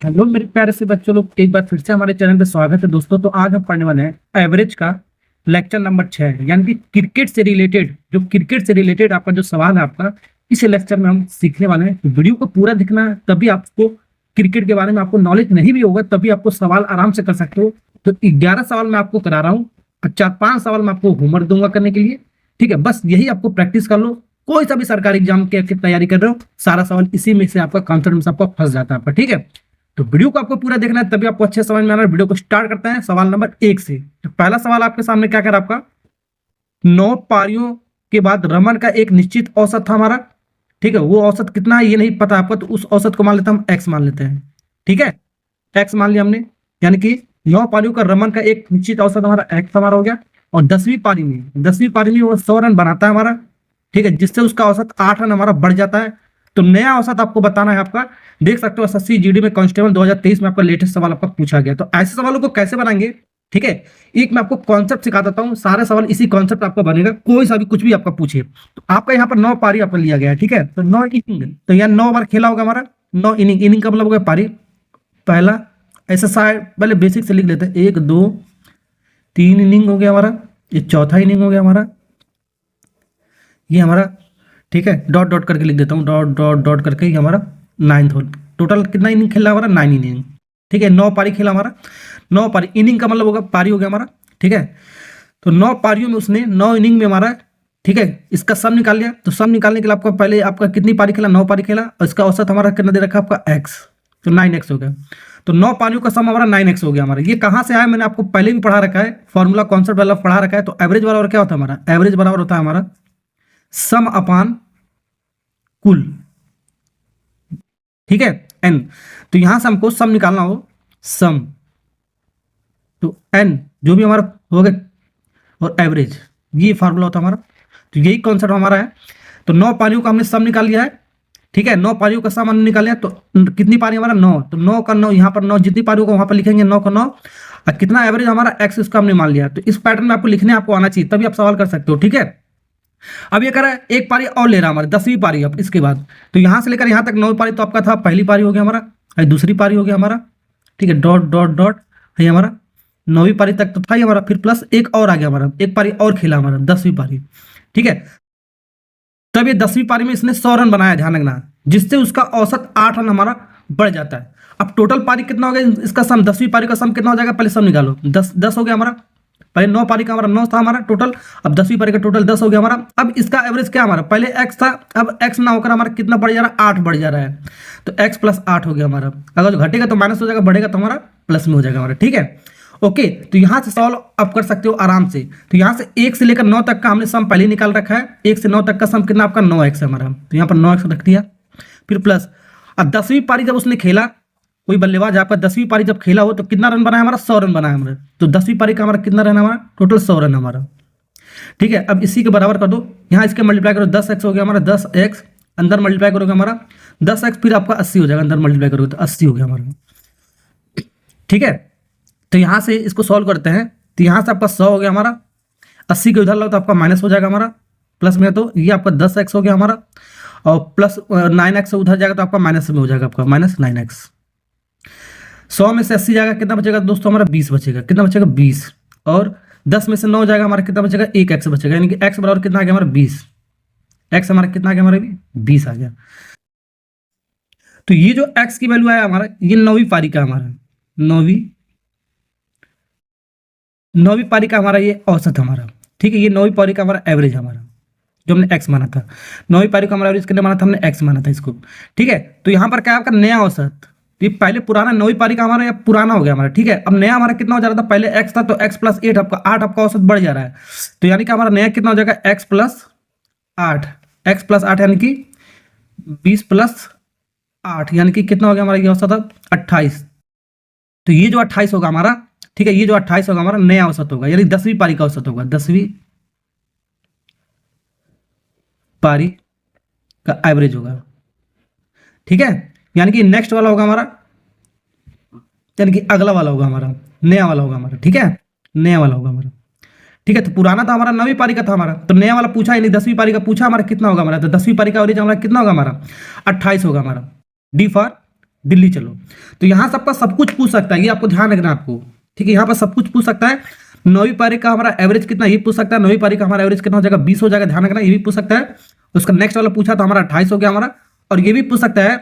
Hello मेरे प्यारे से बच्चों लोग, एक बार फिर से हमारे चैनल पे स्वागत है दोस्तों। तो आज हम पढ़ने वाले हैं एवरेज का लेक्चर नंबर 6, यानी कि क्रिकेट से रिलेटेड आपका जो सवाल है आपका इस लेक्चर में हम सीखने वाले हैं। तो वीडियो को पूरा देखना है, तभी आपको क्रिकेट के बारे में आपको नॉलेज नहीं भी होगा तभी आपको सवाल आराम से कर सकते हो। तो 11 सवाल मैं आपको करा रहा हूँ और 4-5 सवाल मैं आपको होमवर्क दूंगा करने के लिए। ठीक है, बस यही आपको प्रैक्टिस कर लो। कोई सा भी सरकारी एग्जाम की तैयारी कर रहे हो, सारा सवाल इसी में से आपका कॉन्सेप्ट में से आपका फंस जाता है आपका। ठीक है, तो वीडियो को आपको पूरा देखना है तभी आपको अच्छे समझ में आना है। वीडियो को स्टार्ट करते हैं सवाल नंबर 1 से। तो पहला सवाल आपके सामने क्या कर आपका 9 पारियों के बाद रमन का एक निश्चित औसत था हमारा। ठीक है, वो औसत कितना है ये नहीं पता आपको, तो उस औसत को मान लेते हैं हम एक्स मान लेते हैं। ठीक है, एक्स मान लिया हमने, यानी कि 9 पारियों का रमन का एक निश्चित औसत हमारा एक्स हमारा हो गया। और 10वीं पारी में वो 100 रन बनाता है हमारा। ठीक है, जिससे उसका औसत 8 रन हमारा बढ़ जाता है। तो नया औसत आपको बताना है आपका। देख सकते हो एसएससी जीडी में कांस्टेबल 2023 में आपका लेटेस्ट सवाल आपका पूछा गया। तो ऐसे सवालों को कैसे बनाएंगे, ठीक है, एक मैं आपको कॉन्सेप्ट सिखा देता हूँ। सारे सवाल इसी कॉन्सेप्ट आपका बनेगा, कोई सा भी कुछ भी आपका पूछे। तो आपका यहाँ पर 9 पारी आपका लिया गया है। ठीक है, तो 9 इनिंग, तो यहाँ 9 बार खेला होगा हमारा। 9 इनिंग, इनिंग का मतलब हो गया पारी। पहला ऐसा साइड पहले बेसिक से लिख लेते हैं, 1 2 3 इनिंग हो गया हमारा। ये चौथा इनिंग हो गया हमारा, ये हमारा। ठीक है, डॉट डॉट करके लिख देता हूँ, डॉट डॉट डॉट करके ये हमारा 9th हो। टोटल कितना इनिंग खेला हमारा, 9 इनिंग। ठीक है, 9 पारी खेला हमारा। 9 पारी, इनिंग का मतलब होगा पारी हो गया हमारा। ठीक है, तो 9 पारियों में उसने 9 इनिंग में हमारा, ठीक है, इसका सम निकाल लिया। तो सम निकालने के लिए आपका पहले आपका कितनी पारी खेला, 9 पारी खेला, और इसका औसत हमारा कितना दे रखा आपका एक्स, तो 9x हो गया। तो 9 पारियों का सम हमारा 9x हो गया हमारा। ये कहाँ से आया, मैंने आपको पहले भी पढ़ा रखा है, फॉर्मूला कॉन्सेप्ट वाला पढ़ा रखा है। तो एवरेज बराबर क्या होता है हमारा, एवरेज बराबर होता है हमारा सम अपान कुल। ठीक है, एन। तो यहां से हमको सम निकालना हो, सम, तो एन जो भी हमारा हो गया और एवरेज, ये फार्मूला होता है हमारा। तो यही कॉन्सेप्ट हमारा है। तो 9 पारियों का हमने सम निकाल लिया है। ठीक है, 9 पारियों का सम हमने निकाल लिया। तो कितनी पारी हमारा 9, तो 9 का 9 यहाँ पर 9 जितनी पारियों को वहां पर लिखेंगे 9 का 9, और कितना एवरेज हमारा एक्स, इसका हमने मान लिया। तो इस पैटर्न में आपको लिखने आपको आना चाहिए, तभी आप सवाल कर सकते हो। ठीक है, अब ये कह रहा है एक पारी और ले रहा है हमारे 10वीं पारी अब इसके बाद। तो यहां से लेकर यहां तक 9 पारी तो आपका था, पहली पारी हो गया हमारा, और दूसरी पारी हो गया हमारा। ठीक है, डॉट डॉट डॉट है हमारा 9वीं पारी तक तो था ही हमारा, फिर प्लस एक और आ गया हमारा, एक पारी और खेला हमारा 10वीं पारी। ठीक है, तब ये 10वीं पारी में इसने 100 रन बनाया, ध्यान रखना, जिससे उसका औसत 8 रन हमारा बढ़ जाता है। अब टोटल पारी कितना हो गया इसका सम, 10वीं पारी का सम कितना हो जाएगा, पहले सम निकालो। 10 हो गया हमारा, पहले 9 पारी का हमारा 9 था हमारा टोटल, अब 10वीं पारी का टोटल 10 हो गया हमारा। अब इसका एवरेज क्या हमारा, पहले एक्स था, अब एक्स ना होकर हमारा कितना बढ़ जा रहा है, 8 बढ़ जा रहा है। तो एक्स प्लस 8 हो गया हमारा। अगर घटेगा तो माइनस हो जाएगा, बढ़ेगा तो हमारा प्लस में हो जाएगा हमारा। ठीक है, ओके। तो यहां से सॉल्व आप कर सकते हो आराम से। तो यहां से 1 से लेकर 9 तक का हमने सम पहले निकाल रखा है। 1 से 9 तक का सम कितना आपका 9x है हमारा, तो यहाँ पर 9x रख दिया, फिर प्लस। अब 10वीं पारी जब उसने खेला, कोई बल्लेबाज आपका 10वीं पारी जब खेला हो तो कितना रन बनाया हमारा, 100 रन बनाया हमारा। तो 10वीं पारी का हमारा कितना रन हमारा, टोटल 100 रन हमारा। ठीक है, अब इसी के बराबर कर दो, यहाँ इसके मल्टीप्लाई करो, 10x हो गया हमारा, 10x अंदर मल्टीप्लाई करोगे हमारा 10x, फिर आपका 80 हो जाएगा, अंदर मल्टीप्लाई करोगे तो 80 हो गया हमारा। ठीक है, तो यहां से इसको सॉल्व करते हैं। तो यहां से आपका 100 हो गया हमारा, 80 के उधर लो तो आपका माइनस हो जाएगा हमारा, प्लस में। तो ये आपका 10x हो गया हमारा, और प्लस 9x उधर जाएगा तो आपका माइनस में हो जाएगा, आपका माइनस 9x। 100 में से 80 जाएगा, कितना बचेगा दोस्तों हमारा, 20 बचेगा। कितना बचेगा, 20। और 10 में से 9 जाएगा हमारा, कितना बचेगा, 1x बचेगा, यानी कि x बराबर कितना आ गया हमारा, 20। x हमारा कितना आ गया हमारा, 20 आ गया। तो ये जो x की वैल्यू आया हमारा, ये 9वीं पारी का हमारा, 9वीं पारी का हमारा ये औसत हमारा। ठीक है, ये 9वीं पारी का हमारा एवरेज हमारा, जो हमने एक्स माना था। 9वीं पारी का हमारा एवरेज कितना माना था हमने, एक्स माना था इसको। ठीक है, तो यहाँ पर क्या आपका नया औसत, ये पहले पुराना 9वीं पारी का हमारा, या पुराना हो गया हमारा। ठीक है, अब नया हमारा कितना हो जा रहा था, पहले एक्स था तो एक्स प्लस 8 आपका, 8 आपका औसत बढ़ जा रहा है। तो यानी कि हमारा नया कितना हो जाएगा, एक्स प्लस 8, एक्स प्लस 8 यानी कि 20 प्लस 8, यानी कि कितना हो गया हमारा ये औसत, 28। तो ये जो 28 होगा हमारा, ठीक है, ये जो 28 होगा हमारा नया औसत होगा, यानी 10वीं पारी का औसत होगा, 10वीं पारी का एवरेज होगा। ठीक है, यानी कि नेक्स्ट वाला होगा हमारा, यानी कि अगला वाला होगा हमारा, नया वाला होगा हमारा। ठीक है, नया वाला होगा हमारा। ठीक है, तो पुराना था हमारा 9वीं पारी का था हमारा, तो नया वाला पूछा ही नहीं, 10वीं पारी का पूछा हमारा कितना होगा हमारा। तो 10वीं पारी का एवरेज हमारा कितना होगा हमारा, 28 होगा हमारा। डी फॉर दिल्ली चलो। तो यहाँ सबका सब कुछ पूछ सकता है, ये आपको ध्यान रखना आपको, ठीक है। यहाँ पर सब कुछ पूछ सकता है। 9वीं पारी का हमारा एवरेज कितना, ये पूछ सकता है। 9वीं पारी का हमारा एवरेज कितना हो जाएगा, 20 हो जाएगा, ध्यान रखना, ये भी पूछ सकता है। उसका नेक्स्ट वाला पूछा तो हमारा 28 हो गया हमारा। और ये भी पूछ सकता है,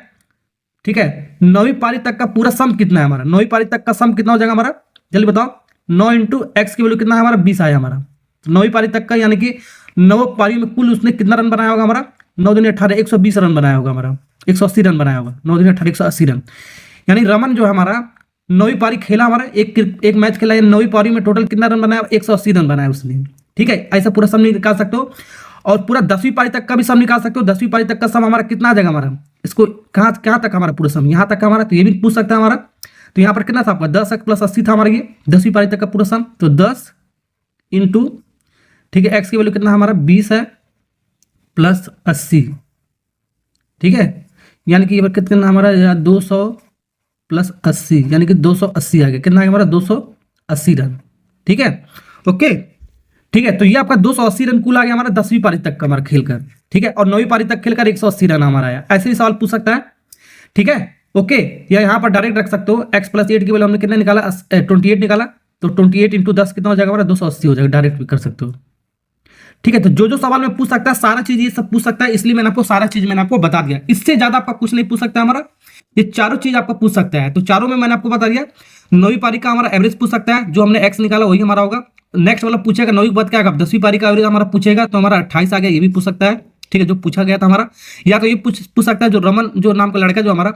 ठीक है, 9वीं पारी तक का पूरा सम कितना है हमारा, 9वीं पारी तक का सम कितना हो जाएगा हमारा, जल्दी बताओ। 9 इंटू एक्स की वैल्यू कितना है हमारा, 20 आया हमारा। 9वीं पारी तक का, यानी कि 9 पारी में कुल उसने कितना रन बनाया होगा हमारा, 9 दूनी 18, 120 रन बनाया होगा हमारा, 180 रन बनाया होगा, 9 दूनी 18, 180 रन। यानी रमन जो है हमारा 9वीं पारी खेला हमारा, एक मैच खेला, 9वीं पारी में टोटल कितना रन बनाया, 180 रन बनाया उसने, ठीक है। ऐसा पूरा सम निकाल सकते हो। और पूरा 10वीं पारी तक का भी सम निकाल सकते हो। 10वीं पारी तक का सम हमारा कितना आ जाएगा हमारा, इसको कहाँ तक हमारा पूरा सम, यहाँ तक हमारा, तो ये भी पूछ सकता है हमारा। तो यहाँ पर कितना था आपका, 10x प्लस 80 था हमारा, ये 10वीं पारी तक का पूरा सम। तो 10 इंटू, ठीक है, एक्स की वैल्यू कितना हमारा 20 है प्लस 80, ठीक है। यानी कि ये कितना हमारा 200 प्लस 80, यानी कि 280 आ गया, कितना आ गया हमारा 280 रन, ठीक है। ओके, ठीक है। तो ये आपका 280 रन कुल आ गया हमारा 10वीं पारी तक का हमारा खेलकर, ठीक है। और 9वीं पारी तक खेलकर 180 रन हमारा आया। ऐसे भी सवाल पूछ सकता है, ठीक है। ओके, या यहाँ पर डायरेक्ट रख सकते हो, x प्लस 8 की वैल्यू हमने कितना निकाला, 28 निकाला, तो 28 इंटू 10 कितना हो जाएगा हमारा, 280 हो जाएगा, डायरेक्ट भी कर सकते हो, ठीक है। तो जो सवाल में पूछ सकता है सारा चीज ये सब पूछ सकता है, इसलिए मैंने आपको सारा चीज मैंने आपको बता दिया। इससे ज्यादा आपका कुछ नहीं पूछ सकता हमारा, ये चारों चीज आपको पूछ सकता है। तो चारों में मैंने आपको बता दिया। 9वीं पारी का हमारा एवरेज पूछ सकता है, जो हमने एक्स निकाला वही हमारा होगा। नेक्स्ट वाला पूछेगा 9वीं के बाद क्या, 10वीं पारी का एवरेज हमारा पूछेगा, तो हमारा 28 आ गया, ये भी पूछ सकता है, ठीक है, जो पूछा गया था हमारा। या तो ये पूछ सकता है, जो रमन जो नाम का लड़का जो हमारा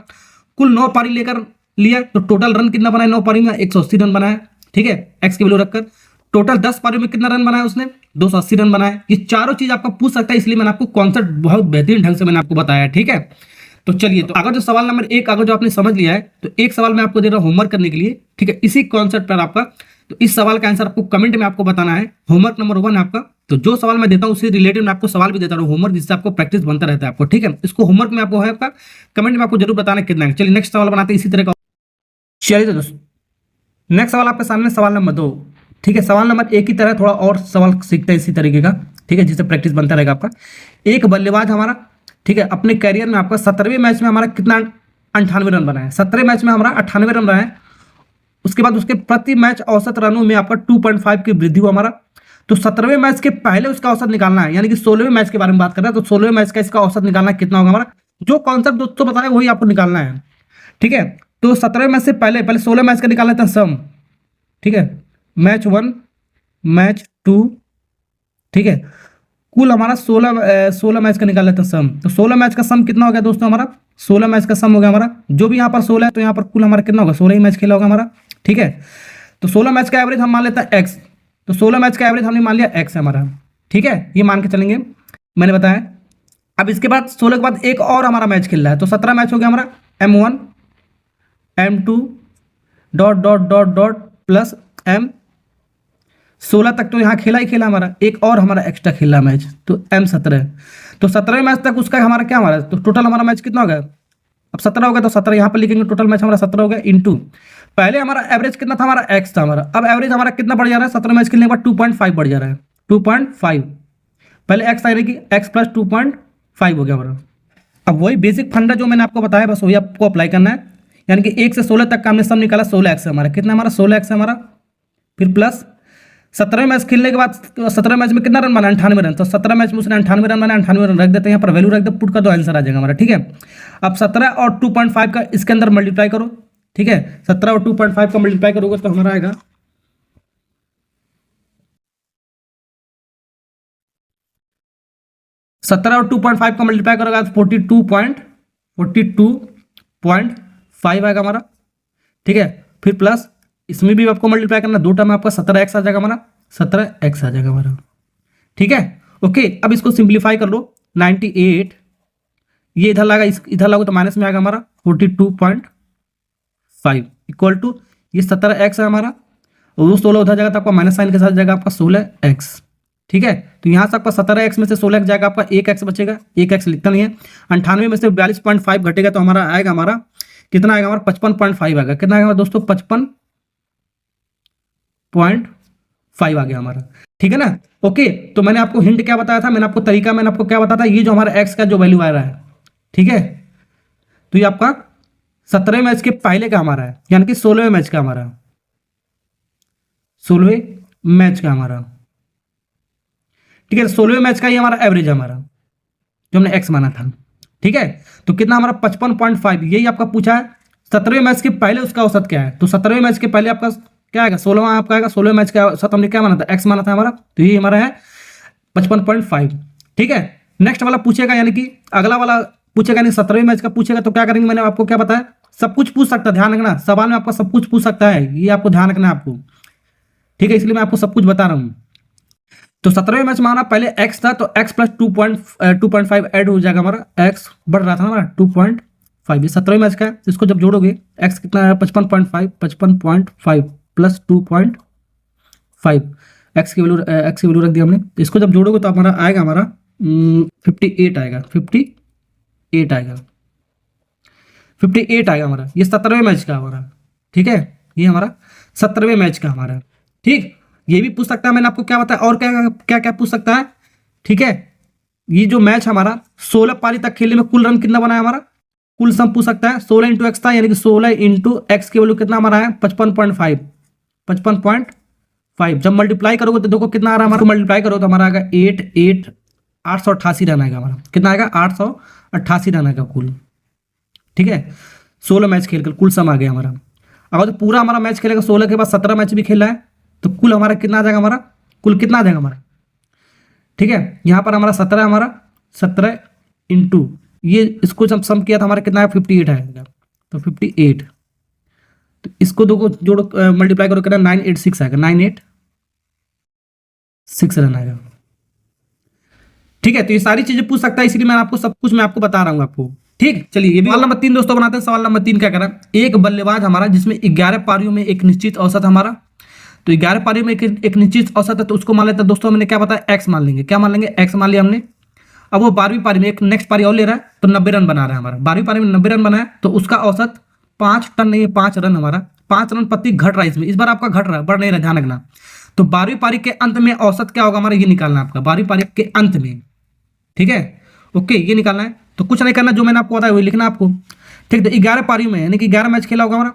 कुल 9 पारी लेकर लिया, तो टोटल रन कितना बनाया 9 पारी में, 180 रन बनाया, ठीक है, एक्स की वैल्यू रखकर। टोटल 10 पारी में कितना रन बनाया उसने, 280 रन बनाया। ये चारों चीज आपका पूछ सकता है, इसलिए मैंने आपको कॉन्सेप्ट बहुत बेहतरीन ढंग से मैंने आपको बताया, ठीक है। तो चलिए, तो अगर जो सवाल नंबर 1 अगर जो आपने समझ लिया है, तो एक सवाल मैं आपको दे रहा हूं होमवर्क करने के लिए, ठीक है, इसी कॉन्सेप्ट पर आपका। तो इस सवाल का आंसर आपको कमेंट में आपको बताना है। होमवर्क नंबर 1 आपका। तो जो सवाल मैं देता हूं उससे रिलेटेड मैं आपको सवाल भी देता हूं होमवर्क, जिससे आपको प्रैक्टिस बनता रहता है आपको, ठीक है। इसको होमवर्क में आपको है आपका, कमेंट में आपको जरूर बताना कितना है। चलिए नेक्स्ट सवाल बनाते हैं इसी तरह का। चलिए तो दोस्तों, नेक्स्ट सवाल आपके सामने सवाल नंबर 2, ठीक है। सवाल नंबर 1 की तरह थोड़ा और सवाल सीखते हैं इसी तरीके का, ठीक है, जिससे प्रैक्टिस बनता रहेगा आपका। एक बल्लेबाज हमारा, ठीक है, अपने कैरियर में आपका 17वें मैच में हमारा कितना 98 रन बनाए, 17 मैच में हमारा 98 रन बनाए। उसके बाद उसके प्रति मैच औसत रनों में आपका 2.5 की वृद्धि हुआ हमारा। तो 17वें मैच के पहले उसका औसत निकालना है, यानी कि 16वें मैच के बारे में बात कर रहा है। तो 16वें मैच का इसका औसत निकालना कितना होगा हमारा, जो कॉन्सेप्ट दोस्तों बताया वही आपको निकालना है, ठीक है। तो 17वें मैच से पहले 16 मैच का निकाल लेते हैं सम, ठीक है, मैच 1 मैच 2, ठीक है, कुल हमारा 16 मैच का निकाल लेते हैं सम। तो 16 मैच का सम कितना हो गया दोस्तों हमारा, 16 मैच का सम हो गया हमारा, जो भी यहाँ पर 16 है, तो यहाँ पर कुल हमारा कितना होगा, 16 ही मैच खेला होगा हमारा, ठीक है। तो 16 मैच का एवरेज हम मान लेते हैं एक्स। तो 16 मैच का एवरेज हमने मान लिया एक्स है हमारा, ठीक है, ये मान के चलेंगे, मैंने बताया। अब इसके बाद 16 के बाद एक और हमारा मैच खेल रहा है, तो 17 मैच हो गया हमारा M1 M2 dot dot dot dot plus M। 16 तक तो यहाँ खेला ही खेला हमारा, एक और हमारा एक्स्ट्रा खेला मैच, तो M17। तो 17वें मैच तक उसका हमारा क्या हमारा, तो टोटल हमारा मैच कितना हो गया, अब 17 हो गया, तो 17 यहाँ पर लिखेंगे, टोटल मैच हमारा 17 हो गया, इंटू पहले हमारा एवरेज कितना था हमारा एक्स था हमारा। अब एवरेज हमारा कितना बढ़ जा रहा है, 17 मैच खेलने के बाद 2.5 बढ़ जा रहा है, 2.5। पहले एक्स था, यानी कि एक्स प्लस 2.5 हो गया हमारा। अब वही बेसिक फंडा जो मैंने आपको बताया, बस वही आपको अप्लाई करना है। यानी कि 1 से 16 तक का हमने सब निकाला, 16 एक्स है हमारा, कितना हमारा 16 एक्स है हमारा, फिर प्लस 17 मैच खेलने के बाद 17 मैच में कितना रन बना, 98 रन। तो 17 मैच में उसने 98 रन बना, 98 रन रख देते हैं यहाँ पर, वैल्यू रख दो, पुट का दो, आंसर आ जाएगा हमारा, ठीक है। अब 17 और 2.5 का इसके अंदर मल्टीप्लाई करो, ठीक है, 17 और 2.5 का मल्टीप्लाई करोगे तो हमारा आएगा 17 और 2.5 का मल्टीप्लाई करोगे तो 42.5 आएगा हमारा, ठीक है। फिर प्लस इसमें भी आपको मल्टीप्लाई करना, 2 टर्म आपका 17x आ जाएगा हमारा, 17x आ जाएगा हमारा, ठीक है। ओके, अब इसको सिंप्लीफाई कर लो, 98 ये इधर लगा, इधर लगा तो माइनस में आएगा हमारा 42.5 इक्वल टू ये 17x है हमारा, और वो 16 उधर जाएगा तो आपका माइनस साइन के साथ जाएगा आपका 16x, ठीक है। तो यहाँ से आपका 17x में से 16x जाएगा, आपका 1x बचेगा, 1x लिखता नहीं है। 98 में से 42.5 घटेगा तो हमारा आएगा हमारा कितना आएगा हमारा 55.5 आएगा, कितना आएगा दोस्तों 55.5 आ गया हमारा, ठीक है ना। ओके, तो मैंने आपको हिंट क्या बताया था, मैंने आपको तरीका मैंने आपको क्या बताया था, ये जो हमारा x का जो वैल्यू आ रहा है, ठीक है, तो ये आपका 17वें मैच के पहले का हमारा है, यानी कि 16वें मैच का हमारा, 16वें मैच का हमारा, ठीक है। 16वें मैच का ही हमारा एवरेज है हमारा, जो हमने एक्स माना था, ठीक है। तो कितना हमारा 55.5, यही आपका पूछा है। 17वें मैच के पहले उसका औसत क्या है, तो 17वें मैच के पहले आपका क्या आएगा, 16वां आपका आएगा। 16वें मैच का औसत हमने क्या माना था, एक्स माना था हमारा, तो ये हमारा है 55.5, ठीक है। नेक्स्ट वाला पूछेगा, यानी कि अगला वाला पूछेगा, यानी 17वें मैच का पूछेगा, तो क्या करेंगे, मैंने आपको क्या बताया, सब कुछ पूछ सकता है, ध्यान रखना, सवाल में आपका सब कुछ पूछ सकता है, ये आपको ध्यान रखना है आपको, ठीक है, इसलिए मैं आपको सब कुछ बता रहा हूँ। तो 17वें मैच में हमारा पहले एक्स था, तो एक्स प्लस 2.5 ऐड हो जाएगा हमारा, एक्स बढ़ रहा था हमारा 2.5, ये 17वें मैच का है। इसको जब जोड़ोगे एक्स कितना है 55.5 प्लस 2.5, एक्स की वैल्यू रख दी हमने। इसको जब जोड़ोगे तो हमारा आएगा हमारा 58 आएगा, 58 आएगा, 58 आएगा हमारा, ये 17वें मैच का हमारा, ठीक है। ये हमारा 17वें मैच का हमारा, ठीक। ये भी पूछ सकता है, मैंने आपको क्या बताया, और क्या क्या क्या पूछ सकता है, ठीक है। ये जो मैच हमारा 16 पारी तक खेलने में कुल रन कितना बना है हमारा, कुल सम पूछ सकता है। 16 इंटू एक्स था, यानी कि 16 इंटू एक्स की वैल्यू कितना हमारा है 55.5, 55.5। जब मल्टीप्लाई करोगे तो देखो कितना आ रहा है हमारा, मल्टीप्लाई करो तो हमारा आएगा 888 रन आएगा हमारा, कितना आएगा 888 रन आएगा कुल, ठीक है। 16 मैच खेलकर कुल सम आ गया हमारा। अगर तो पूरा हमारा मैच खेलेगा, 16 के बाद 17 मैच भी खेला है, तो कुल हमारा कितना आ जाएगा हमारा, कुल कितना आ जाएगा हमारा, ठीक है। यहाँ पर हमारा 17 हमारा 17 इंटू ये, इसको जब सम किया था हमारा कितना है 58 आएगा, तो 58, तो इसको दो को जोड़ो मल्टीप्लाई करो कितना 986 आएगा, 986 रन आएगा, ठीक है। तो ये सारी चीजें पूछ सकता है, इसलिए मैं आपको सब कुछ मैं आपको बता रहा हूँ आपको, ठीक। चलिए ये भी सवाल नंबर 3 दोस्तों बनाते हैं। सवाल नंबर 3 क्या करा, एक बल्लेबाज हमारा जिसमें 11 पारियों में एक निश्चित औसत हमारा, तो 11 पारियों में एक निश्चित औसत है, तो उसको मान लेते हैं दोस्तों, हमने क्या बताया एक्स मान लेंगे, क्या मान लेंगे एक्स मान लिया हमने। अब वो 12वीं पारी में एक नेक्स्ट पारी और ले रहा है, तो 90 रन बना रहा है हमारा, 12वीं पारी में 90 रन बनाया, तो उसका औसत 5 टन नहीं है, 5 रन हमारा, 5 रन प्रति घट रहा है इसमें, इस बार आपका घट रहा है, बढ़ नहीं रहा, ध्यान रखना। तो 12वीं पारी के अंत में औसत क्या होगा हमारा, ये निकालना है आपका 12वीं पारी के अंत में, ठीक है, ओके, ये निकालना है। तो कुछ नहीं करना, जो मैंने आपको बताया वही लिखना आपको, ठीक है। तो 11 पारियों में यानी कि 11 मैच खेला होगा हमारा,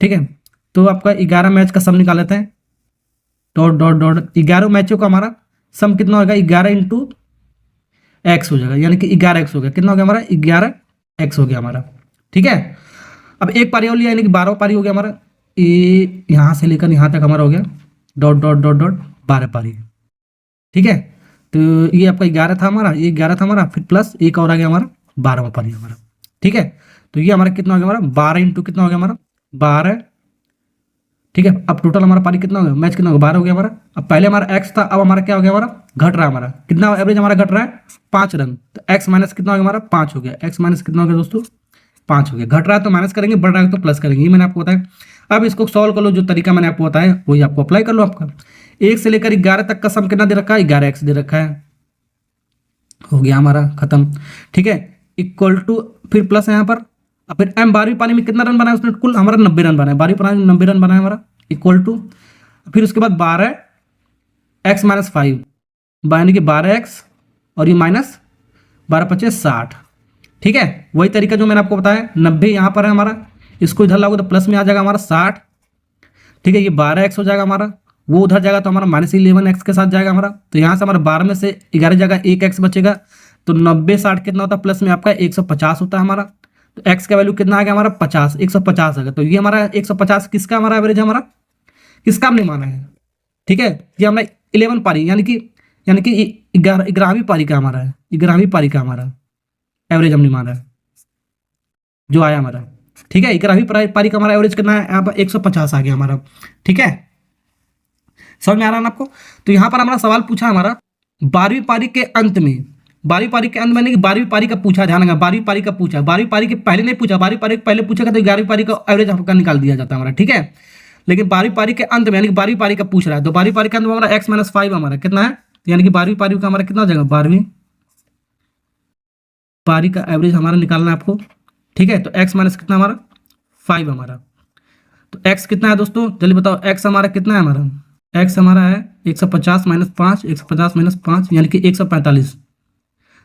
ठीक है। तो आपका 11 मैच का सम निकाल लेते हैं, डॉट डॉट डॉट 11 मैचों का हमारा सम कितना होगा, 11 इंटू एक्स हो जाएगा, यानी कि 11x हो गया, कितना हो गया हमारा 11x हो गया हमारा, ठीक है। अब एक पारी और लिया, यानी कि 12 पारी हो गया हमारा, ये यहाँ से लेकर यहाँ तक हमारा हो गया, डॉट डॉट डॉट डॉट 12 पारी, ठीक है। तो ये आपका 11 था हमारा, ये 11 था हमारा, फिर प्लस एक और आ गया हमारा 12वां पारी हमारा, ठीक है। तो ये हमारा कितना हो गया हमारा 12 इंटू कितना हो गया हमारा 12, ठीक है। अब टोटल हमारा पारी कितना हो गया, मैच कितना हो गया 12 हो गया हमारा। अब पहले हमारा एक्स था, अब हमारा क्या हो गया हमारा घट रहा है हमारा, कितना एवरेज हमारा घट रहा है 5 रन, तो एक्स माइनस कितना हो गया हमारा 5 हो गया, एक्स माइनस कितना हो गया दोस्तों 5 हो गया। घट रहा है तो माइनस करेंगे, बढ़ रहा है तो प्लस करेंगे, ये मैंने आपको बताया। अब इसको सॉल्व कर लो, जो तरीका मैंने आपको बताया वही आपको अप्लाई कर लो। आपका 1 से लेकर 11 तक का सम कितना दे रखा है 11x दे रखा है, हो गया हमारा खत्म, ठीक है। इक्वल टू फिर प्लस है यहाँ पर, अब फिर एम 12वीं पारी में कितना रन बना है उसने, कुल हमारा 90 रन बना है, 12वीं पारी में 90 रन बना है हमारा, इक्वल टू फिर उसके बाद 12x माइनस 5, यानी कि 12x और ये माइनस 12 × 5 = 60, ठीक है। वही तरीका जो मैंने आपको बताया, 90 यहाँ पर है हमारा, इसको इधर लाओगे तो प्लस में आ जाएगा हमारा 60, ठीक है। ये 12x हो जाएगा हमारा, वो उधर जाएगा तो हमारा -11x के साथ जाएगा हमारा, तो यहाँ से हमारा 12 में से 11 जगह 1x बचेगा, तो 90 60 कितना होता है प्लस में आपका 150 होता है हमारा। तो x का वैल्यू कितना आ गया हमारा 50, 150 आ गया। तो ये हमारा 150 किसका हमारा एवरेज हमारा, किसका हमने माना है, ठीक है। ये हमारा 11 पारी यानी कि 11वीं पारी का हमारा है, 11वीं पारी का हमारा एवरेज हमने माना है जो आया हमारा, ठीक है। 11वीं पारी का हमारा एवरेज कितना है यहाँ पर 150 आ गया हमारा, ठीक है। समझ में आ रहा है ना आपको। तो यहाँ पर हमारा सवाल पूछा हमारा 12वीं पारी के अंत में, 12वीं पारी के अंत में नहीं, 12वीं पारी का पूछा, ध्यान रखना 12वीं पारी का पूछा, 12वीं पारी के पहले नहीं पूछा, 12वीं पारी के पहले पूछेगा तो 11वीं पारी का एवरेज आपका निकाल दिया जाता है हमारा, ठीक है। लेकिन 12वीं पारी के अंत में यानी कि 12वीं पारी का पूछ रहा है, तो 12वीं पारी के अंत में हमारा x - 5 हमारा कितना है, यानी कि 12वीं पारी का हमारा कितना हो जाएगा, 12वीं पारी का एवरेज हमारा निकालना है आपको, ठीक है। तो x माइनस कितना हमारा 5 हमारा, तो x कितना है दोस्तों जल्दी बताओ, x हमारा कितना है हमारा, x हमारा है 150 - 5, 150 - 5 यानी कि 145,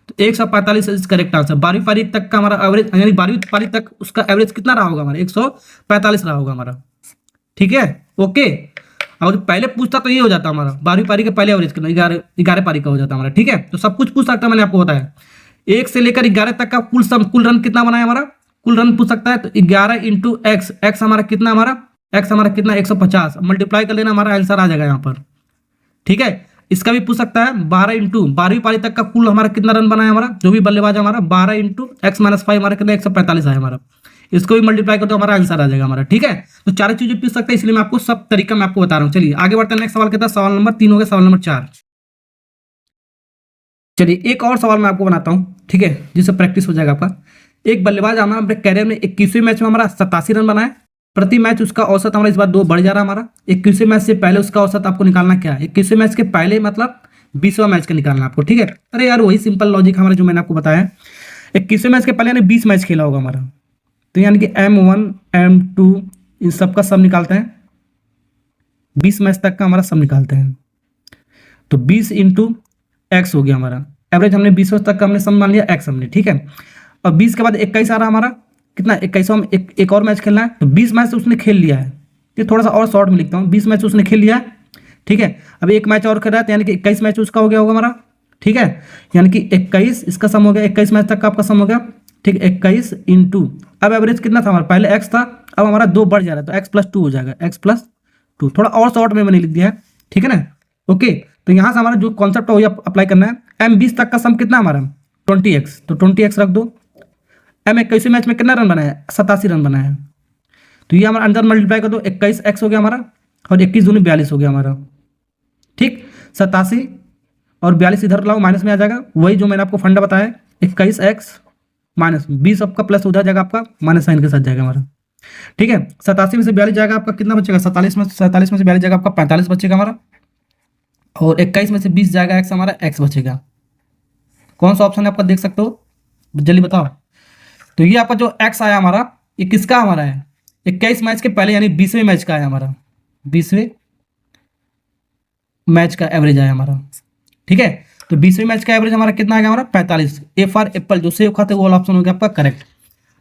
तो 145 इज करेक्ट आंसर। 12वीं पारी तक का हमारा एवरेज, यानी 12वीं पारी तक उसका एवरेज कितना रहा होगा हमारा, 145 रहा होगा हमारा। ठीक है, ओके। और पहले पूछता तो ये हो जाता हमारा 12वीं पारी के पहले एवरेज कितना, 11 पारी का हो जाता हमारा। ठीक है, तो सब कुछ पूछ सकता है, मैंने आपको बताया। 1 से लेकर 11 तक का कुल रन कितना बनाया हमारा, कुल रन पूछ सकता है। तो 11 इंटू एक्स, एक्स हमारा कितना, हमारा एक्स हमारा कितना 150, मल्टीप्लाई कर लेना, हमारा आंसर आ जाएगा यहाँ पर। ठीक है, इसका भी पूछ सकता है 12 इंटू 12वीं पारी तक का कुल हमारा कितना रन बनाया हमारा, जो भी बल्लेबाज हमारा 12 इंटू एक्स माइनस 5 हमारा कितना 145 है हमारा। इसको भी मल्टीप्लाई कर तो हमारा आंसर आ जाएगा हमारा। ठीक है, तो चारों चीजें पूछ सकते हैं, इसलिए मैं आपको सब तरीका मैं आपको बता रहा हूँ। चलिए आगे बढ़ते हैं, नेक्स्ट सवाल कहता है सवाल नंबर 3 हो गया, सवाल नंबर 4। चलिए एक और सवाल मैं आपको बनाता हूँ, ठीक है, जिससे प्रैक्टिस हो जाएगा आपका। एक बल्लेबाज हमारा अपने कैरियर में 21वें मैच में हमारा 87 रन बनाए। प्रति मैच उसका औसत हमारा इस बार 2 बढ़ जा रहा है हमारा। 21वें मैच से पहले उसका औसत आपको निकालना क्या है, 21वें मैच के पहले मतलब 20वां मैच का निकालना आपको। ठीक है, अरे यार वही सिंपल लॉजिक हमारा जो मैंने आपको बताया है। 21वें मैच के पहले यानी 20 मैच खेला होगा हमारा, तो यानी कि M1 M2 इन सब का सब निकालते हैं, 20 मैच तक का हमारा सब निकालते हैं। तो 20 इंटू एक्स हो गया हमारा, एवरेज हमने 20 तक का हमने सब मान लिया, एक्स हमने। ठीक है, और 20 के बाद 21 आ रहा हमारा, कितना 21वां में एक और मैच खेलना है। तो 20 मैच से उसने खेल लिया है, ये थोड़ा सा और शॉर्ट में लिखता हूँ, 20 मैच उसने खेल लिया है। ठीक है, अब एक मैच और खेल रहा है, तो यानी कि 21 मैच उसका हो गया होगा हमारा। ठीक है, यानी कि 21 इसका सम हो गया, 21 मैच तक का आपका सम हो गया। ठीक है, 21 इंटू, अब एवरेज कितना था हमारा, पहले एक्स था, अब हमारा 2 बढ़ जा रहा है, तो x+2 हो जाएगा, x+2। थोड़ा और शॉर्ट में मैंने लिख दिया है। ठीक है ना, ओके। तो यहाँ से हमारा जो कॉन्सेप्ट है वही अप्लाई करना है। M20 तक का सम कितना हमारा 20x, तो 20x रख दो। M21 मैच में कितना रन बनाया, 87 रन बनाया है, तो ये हमारा अंदर मल्टीप्लाई कर दो, 21x हो गया हमारा, और 21 दूनी 42 हो गया हमारा। ठीक, 87 और 42 इधर लाओ, माइनस में आ जाएगा, वही जो मैंने आपको फंडा बताया, 21x माइनस 20 आपका प्लस उधर जाएगा, आपका माइनस साइन के साथ जाएगा हमारा। ठीक है, 87 में से 42 जाएगा आपका, कितना बचेगा, 47 में से 42 जाएगा आपका 45 बचेगा हमारा, और 21 में से 20 जाएगा एक्स हमारा, एक्स बचेगा। कौन सा ऑप्शन है आपका, देख सकते हो, जल्दी बताओ। तो ये आपका जो एक्स आया हमारा, ये किसका हमारा है, 21 मैच के पहले यानी 20वें मैच का आया हमारा, 20वें मैच का एवरेज आया हमारा। ठीक है, तो 20वें मैच का एवरेज हमारा कितना आ गया, हमारा 45। ए फॉर एप्पल, जो सेव खाते वो वाला ऑप्शन हो गया आपका करेक्ट।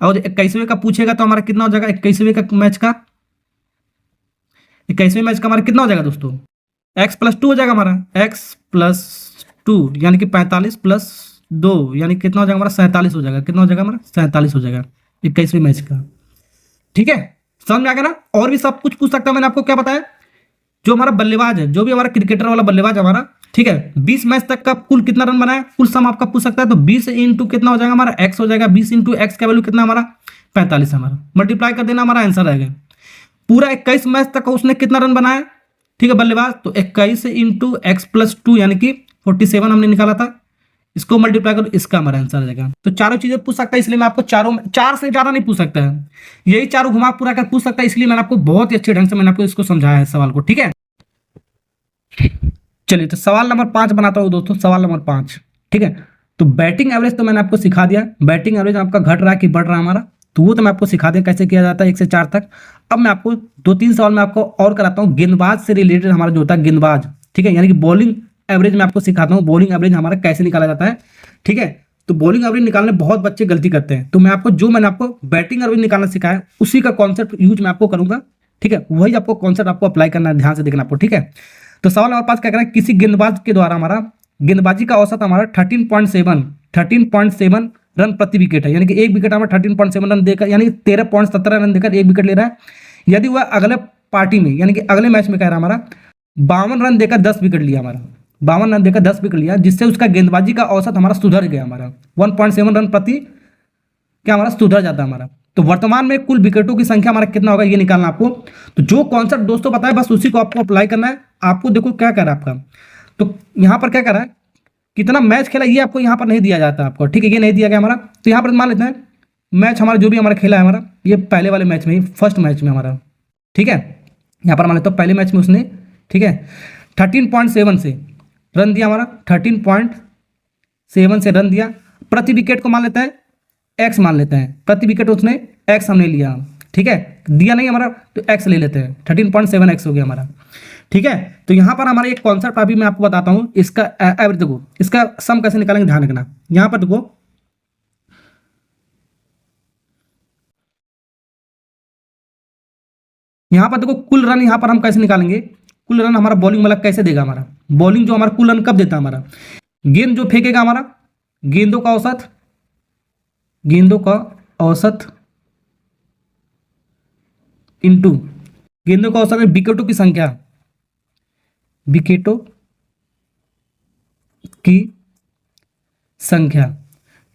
और 21वें का पूछेगा तो हमारा कितना हो जाएगा, 21वें का मैच का, 21वें मैच का हमारा कितना हो जाएगा दोस्तों, x+2 हो जाएगा हमारा, x+2 यानी कि 45 प्लस 2 यानी कितना हो जाएगा हमारा 47 हो जाएगा, कितना हो जाएगा हमारा 47 हो जाएगा 21वें मैच का। ठीक है, समझ में आ गया ना। और भी सब कुछ पूछ सकता है, मैंने आपको क्या बताया, जो हमारा बल्लेबाज है, जो भी हमारा क्रिकेटर वाला बल्लेबाज हमारा, ठीक है, 20 मैच तक का कुल कितना रन बनाया, कुल सम आपका पूछ सकता है। तो 20 इंटू कितना हो जाएगा हमारा, x हो जाएगा, 20 इंटू एक्स का वैल्यू कितना हमारा 45 हमारा, मल्टीप्लाई कर देना, हमारा आंसर आएगा। पूरा 21 मैच तक उसने कितना रन बनाया, ठीक है बल्लेबाज, तो 21 इंटू x+2 यानी कि 47 हमने निकाला था, इसको मल्टीप्लाई करो, इसका हमारा आंसर आ जाएगा। तो चारों चीजें पूछ सकता है, इसलिए मैं आपको चार से ज्यादा नहीं पूछ सकता है, यही चारों घुमा पूरा कर पूछ सकता है, इसलिए मैंने आपको बहुत ही अच्छे ढंग से मैंने आपको इसको समझाया है सवाल को। ठीक है, चलिए तो सवाल नंबर 5 बनाता हूँ दोस्तों, सवाल नंबर 5। ठीक है, तो बैटिंग एवरेज तो मैंने आपको सिखा दिया, बैटिंग एवरेज आपका घट रहा है कि बढ़ रहा है हमारा, तो वो तो मैं आपको सिखा दिया कैसे किया जाता है 1 से 4 तक। अब मैं आपको 2-3 सवाल मैं आपको और कराता हूँ, गेंदबाज से रिलेटेड हमारा जो होता है गेंदबाज, ठीक है, यानी कि बॉलिंग एवरेज मैं आपको सिखाता हूँ, बॉलिंग एवरेज हमारा कैसे निकाला जाता है। ठीक है, तो बॉलिंग एवरेज निकालने बहुत बच्चे गलती करते हैं, तो मैं आपको जो मैंने आपको बैटिंग एवरेज निकालना सिखाया उसी का कॉन्सेप्ट यूज मैं आपको करूंगा। ठीक है, वही आपको कॉन्सेप्ट आपको अप्लाई करना है, ध्यान से देखना आपको। ठीक है, तो सवाल नंबर 5 क्या कह रहा है, किसी गेंदबाज के द्वारा हमारा गेंदबाजी का औसत हमारा 13.7 रन प्रति विकेट है, यानी कि एक विकेट हमारा 13.7 रन देकर, यानी 13.17 रन देकर एक विकेट ले रहा है। यदि वह अगले पार्टी में यानी कि अगले मैच में कह रहा हमारा 52 रन देकर 10 विकेट लिया हमारा, 52 रन देकर 10 विकेट लिया, जिससे उसका गेंदबाजी का औसत हमारा सुधर गया हमारा 1.7 रन प्रति क्या हमारा सुधर जाता है हमारा। तो वर्तमान में कुल विकेटों की संख्या हमारा कितना होगा ये निकालना आपको। तो जो कॉन्सेप्ट दोस्तों बताया बस उसी को आपको अप्लाई करना है। आपको देखो क्या कर रहा है आपका, तो यहाँ पर क्या कर रहा है, कितना मैच खेला ये आपको यहाँ पर नहीं दिया जाता आपको। ठीक है, ये नहीं दिया गया हमारा, तो यहाँ पर मान लेते हैं मैच हमारा जो भी हमारा खेला है हमारा, ये पहले वाले मैच में ही, फर्स्ट मैच में हमारा। ठीक है, यहाँ पर मान लेते हो पहले मैच में उसने, ठीक है, 13.7 से रन दिया हमारा, 13.7 से रन दिया। प्रति विकेट को मान लेते हैं एक्स मान लेते हैं, प्रति विकेट उसने एक्स हमने लिया। ठीक है, दिया नहीं हमारा तो एक्स ले लेते हैं, 13.7x हो गया हमारा। ठीक है, तो यहाँ पर हमारा एक कॉन्सेप्ट अभी मैं आपको बताता हूँ, इसका एवरेज देखो, इसका सम कैसे निकालेंगे ध्यान रखना। यहाँ पर देखो कुल रन यहाँ पर हम कैसे निकालेंगे, कुल रन हमारा बॉलिंग वाला कैसे देगा, हमारा बॉलिंग जो हमारा कुल रन कब देता है, हमारा गेंद जो फेंकेगा हमारा, गेंदों का औसत, गेंदों का औसत इंटू गेंदों का औसत है विकेटों की संख्या, विकेटों की संख्या।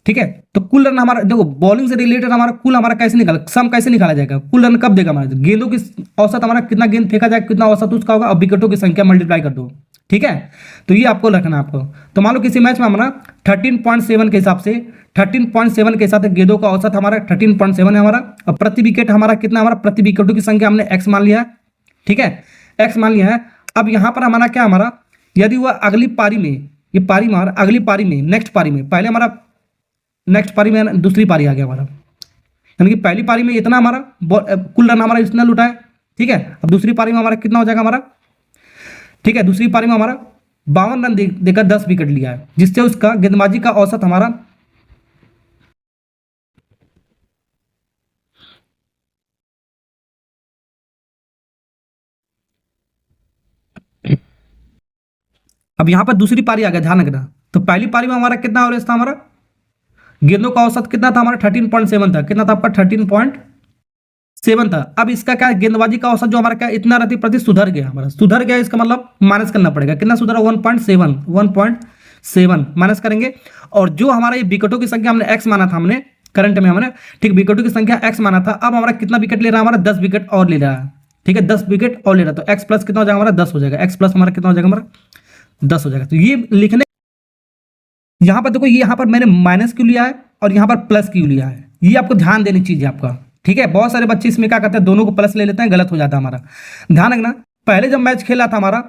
ठीक है, तो कुल रन हमारा देखो बॉलिंग से रिलेटेड हमारा कुल हमारा कैसे निकाला, सम कैसे निकाला जाएगा, कुल रन कब देगा हमारा, गेंदों की औसत हमारा कितना गेंद फेंका जाएगा, कितना औसत उसका होगा, और विकेटों की संख्या मल्टीप्लाई कर दो। ठीक है, तो ये आपको रखना आपको। तो मान लो किसी मैच में हमारा 13.7 के हिसाब से 13.7 के साथ गेंदों का औसत हमारा 13.7 है हमारा, और प्रति विकेट हमारा कितना, हमारा प्रति विकेटों की संख्या हमने एक्स मान लिया है। ठीक है, एक्स मान लिया है। अब यहाँ पर हमारा क्या, हमारा यदि वह अगली पारी में, ये पारी हमारा अगली पारी में, नेक्स्ट पारी में, पहले हमारा नेक्स्ट पारी में दूसरी पारी आ गया हमारा, यानी कि पहली पारी में इतना हमारा कुल रन हमारा इतना लुटा है। ठीक है, अब दूसरी पारी में हमारा कितना हो जाएगा हमारा, ठीक है, दूसरी पारी में हमारा 52 रन देकर 10 विकेट लिया है, जिससे उसका गेंदबाजी का औसत हमारा अब यहां पर दूसरी पारी आ गया, ध्यान रखना। तो पहली पारी में हमारा कितना एवरेज था, हमारा गेंदों का औसत कितना था हमारा 13.7 था, कितना था आपका 13.7 था। अब इसका क्या, गेंदबाजी का औसत जो हमारा क्या इतना रति प्रति सुधर गया, हमारा सुधर गया, इसका मतलब माइनस करना पड़ेगा, कितना सुधरा 1.7 माइनस करेंगे। और जो हमारा ये विकेटों की संख्या हमने एक्स माना था, हमने करंट में हमने, ठीक, विकेटों की संख्या एक्स माना था। अब हमारा कितना विकेट ले रहा है, हमारा 10 विकेट और ले रहा है। ठीक है, 10 विकेट और ले रहा है, तो एक्स प्लस कितना हो जाएगा हमारा 10 हो जाएगा, एक्स प्लस हमारा कितना हो जाएगा हमारा 10 हो जाएगा। तो ये लिखने, यहां पर देखो, ये यहां पर मैंने माइनस क्यों लिया है और यहां पर प्लस क्यों लिया है, ये आपको ध्यान देनी चीज है आपका। ठीक है, बहुत सारे बच्चे इसमें क्या करते हैं, दोनों को प्लस ले लेते हैं, गलत हो जाता है हमारा। ध्यान रखना, पहले जब मैच खेला था हमारा,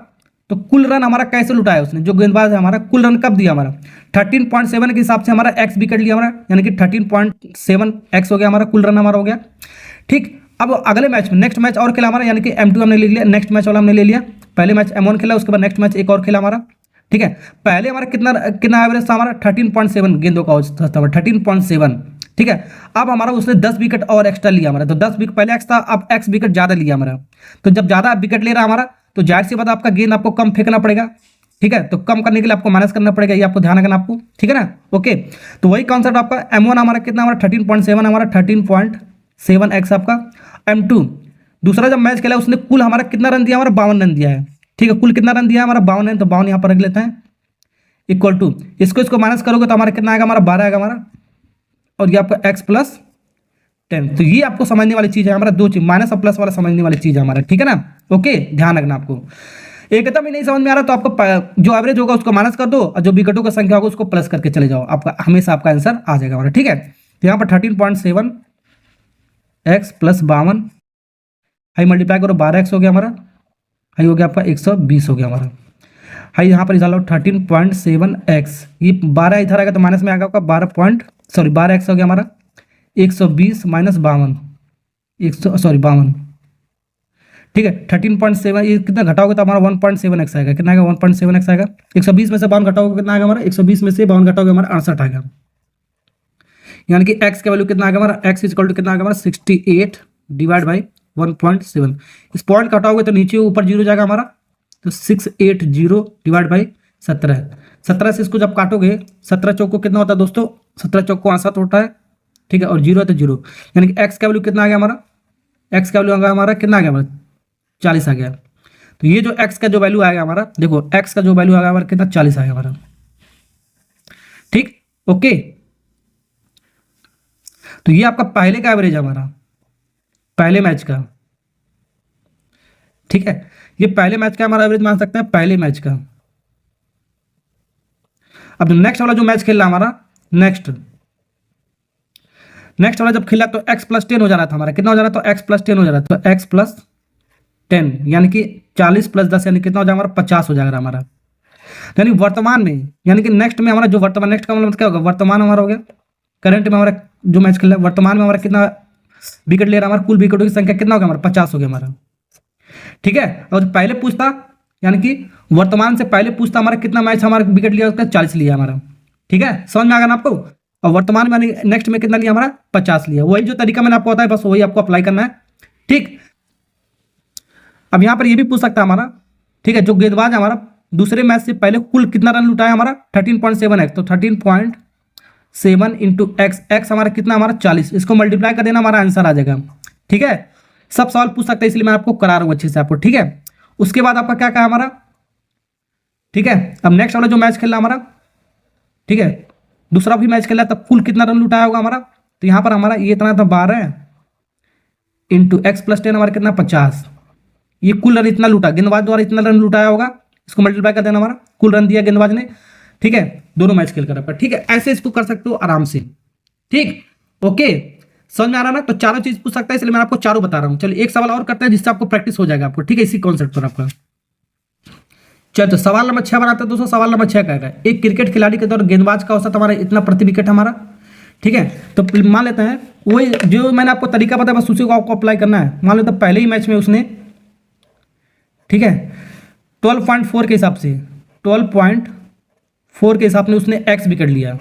तो कुल रन हमारा कैसे लुटाया उसने, जो गेंदबाज है हमारा कुल रन कब दिया हमारा 13.7 के हिसाब से हमारा एक्स विकेट लिया हमारा, यानी कि 13.7 एक्स हो गया हमारा, कुल रन हमारा हो गया। ठीक, अब अगले मैच में नेक्स्ट मैच और खेला हमारा, यानी कि M2 हमने ले लिया, नेक्स्ट मैच वाला हमने ले लिया, पहले मैच M1 खेला, उसके बाद नेक्स्ट मैच एक और खेला हमारा। ठीक है, पहले हमारा कितना कितना एवरेज था हमारा 13.7 गेंदों का औसत था 13.7। ठीक है, अब हमारा उसने 10 विकेट और एक्स्ट्रा लिया हमारा, तो 10 विकेट पहले एक्स था, अब एक्स विकेट ज्यादा लिया हमारा। तो जब ज्यादा विकेट ले रहा हमारा, तो जाहिर सी बात आपका गेंद आपको कम फेंकना पड़ेगा। ठीक है, तो कम करने के लिए आपको माइनस करना पड़ेगा, ये आपको ध्यान रखना आपको। ठीक है ना, ओके। तो वही कॉन्सेप्ट आपका M1 हमारा कितना, हमारा 13.7 हमारा 13.7 एक्स आपका। M2 दूसरा जब मैच खेला उसने कुल हमारा कितना रन दिया, हमारा 52 रन दिया है। ठीक है, कुल कितना रन दिया है हमारा 52 रन, तो 52 यहाँ पर रख लेते हैं, इक्वल टू इसको माइनस करोगे तो हमारा कितना आएगा, हमारा 12 आएगा हमारा, और ये आपका x प्लस 10। तो ये आपको समझने वाली चीज है, हमारा दो चीज माइनस और प्लस वाला समझने वाली चीज है हमारा। ठीक है ना, ओके, ध्यान रखना आपको। एकदम ही नहीं समझ में आ रहा तो आपको जो एवरेज होगा उसको माइनस कर दो, और जो विकेटों की संख्या होगा उसको प्लस करके चले जाओ, आपका हमेशा आपका आंसर आ जाएगा हमारा। ठीक है, तो यहाँ पर 13.7 एक्स प्लस 52 हाई मल्टीप्लाई करो, 12x हो गया हमारा, हाई हो गया आपका 120 हो गया हमारा। हाई यहाँ पर निकालो 13.7 एक्स, ये 12 इधर आएगा तो माइनस में आएगा आपका 12 एक्स हो गया हमारा, 120 माइनस 52, 52। ठीक है, 13.7 ये कितना घटाओगे तो हमारा 1.7 एक्स आएगा, कितना आएगा 1.7 एक्स आएगा। 120 में से 52 घटाओगे कितना आएगा हमारा, 120 में से 52 घटाओगे हमारा 68 आएगा, यानी कि एक्स का वैल्यू कितना आएगा हमारा, एक्स इक्वल टू कितना आएगा हमारा 68 डिवाइड बाई 1.7। इस पॉइंट घटाओगे तो नीचे ऊपर जीरो जाएगा हमारा, तो 680 डिवाइड बाई 17 से इसको जब काटोगे 17 चौक को कितना होता है दोस्तों, 17 चौक को 68 होता है। ठीक है, और जीरो है तो जीरो, यानी कि एक्स का वैल्यू कितना आ गया हमारा, एक्स का वैल्यू आ गया हमारा कितना आ गया हमारा 40 आ गया। तो ये जो एक्स का जो वैल्यू आएगा हमारा, देखो एक्स का जो वैल्यू आ गया हमारा कितना 40 आ गया हमारा। ठीक, ओके। तो ये आपका पहले का एवरेज है हमारा, पहले मैच का। ठीक है, ये पहले मैच का हमारा एवरेज मान सकते हैं, पहले मैच का। अब नेक्स्ट वाला जो मैच खेल रहा हमारा, नेक्स्ट वाला जब खेला तो x प्लस 10 हो जा रहा था हमारा, कितना हो जा रहा था, x प्लस 10 हो जा रहा था, तो x प्लस 10 यानी कि 40 प्लस 10 यानी कितना हो जाएगा हमारा 50 हो जाएगा हमारा। यानी वर्तमान में, यानी कि नेक्स्ट में हमारा जो वर्तमान, नेक्स्ट का मतलब क्या होगा, वर्तमान हमारा हो गया, करंट में हमारा जो मैच खेल रहा है, वर्तमान में हमारा कितना विकेट ले रहा है हमारा, कुल विकेटों की संख्या कितना हो गया हमारा 50 हो गया हमारा। ठीक है, और पहले पूछता यानी कि वर्तमान से पहले पूछता हमारा कितना मैच हमारा विकेट लिया, उसका 40 लिया हमारा। ठीक है, समझ में आ गया ना आपको। और वर्तमान में नेक्स्ट में कितना लिया हमारा 50 लिया। वही जो तरीका मैंने आपको बताया बस वही आपको अप्लाई करना है। ठीक, अब यहाँ पर ये भी पूछ सकता है हमारा, ठीक है, जो गेंदबाज हमारा दूसरे मैच से पहले कुल कितना रन लुटाया हमारा 13.7x, तो 13.7 इंटू एक्स हमारा कितना हमारा 40, इसको मल्टीप्लाई कर देना हमारा आंसर आ जाएगा। ठीक है, सब सवाल पूछ सकते हैं इसलिए मैं आपको करा रहा हूँ अच्छे से आपको। ठीक है, उसके बाद आपका क्या कहा हमारा, ठीक है, अब नेक्स्ट वाला जो मैच खेल रहा हमारा, ठीक है, दूसरा भी मैच खेला तब कुल कितना रन लुटाया होगा हमारा, तो यहाँ पर हमारा ये इतना था 12 इंटू एक्स प्लस 10 हमारा कितना 50, ये कुल रन इतना लूटा, गेंदबाज द्वारा इतना रन लुटाया होगा, इसको मल्टीप्लाई कर देना हमारा, कुल रन दिया गेंदबाज ने। ठीक है, दोनों मैच खेल कर आपका। ठीक है, ऐसे इसको कर सकते हो आराम से। ठीक, ओके, समझ में आ रहा ना। तो चारों चीज पूछ सकता है इसलिए मैं आपको चारों बता रहा हूँ। चलिए एक सवाल और करते हैं जिससे आपको प्रैक्टिस हो जाएगा आपको। ठीक है, इसी कॉन्सेप्ट पर आपका। चलो तो सवाल नंबर 6 बनाते हैं दोस्तों। सवाल नंबर 6 कह रहा है एक क्रिकेट खिलाड़ी के द्वारा गेंदबाज का औसत हमारा इतना प्रति विकेट हमारा। ठीक है, तो मान लेते हैं वही जो मैंने आपको तरीका बताया बस उसी को आपको अप्लाई करना है। मान लेते हैं पहले ही मैच में उसने, ठीक है, 12.4 के हिसाब से 12.4 के हिसाब से उसने एक्स विकेट लिया।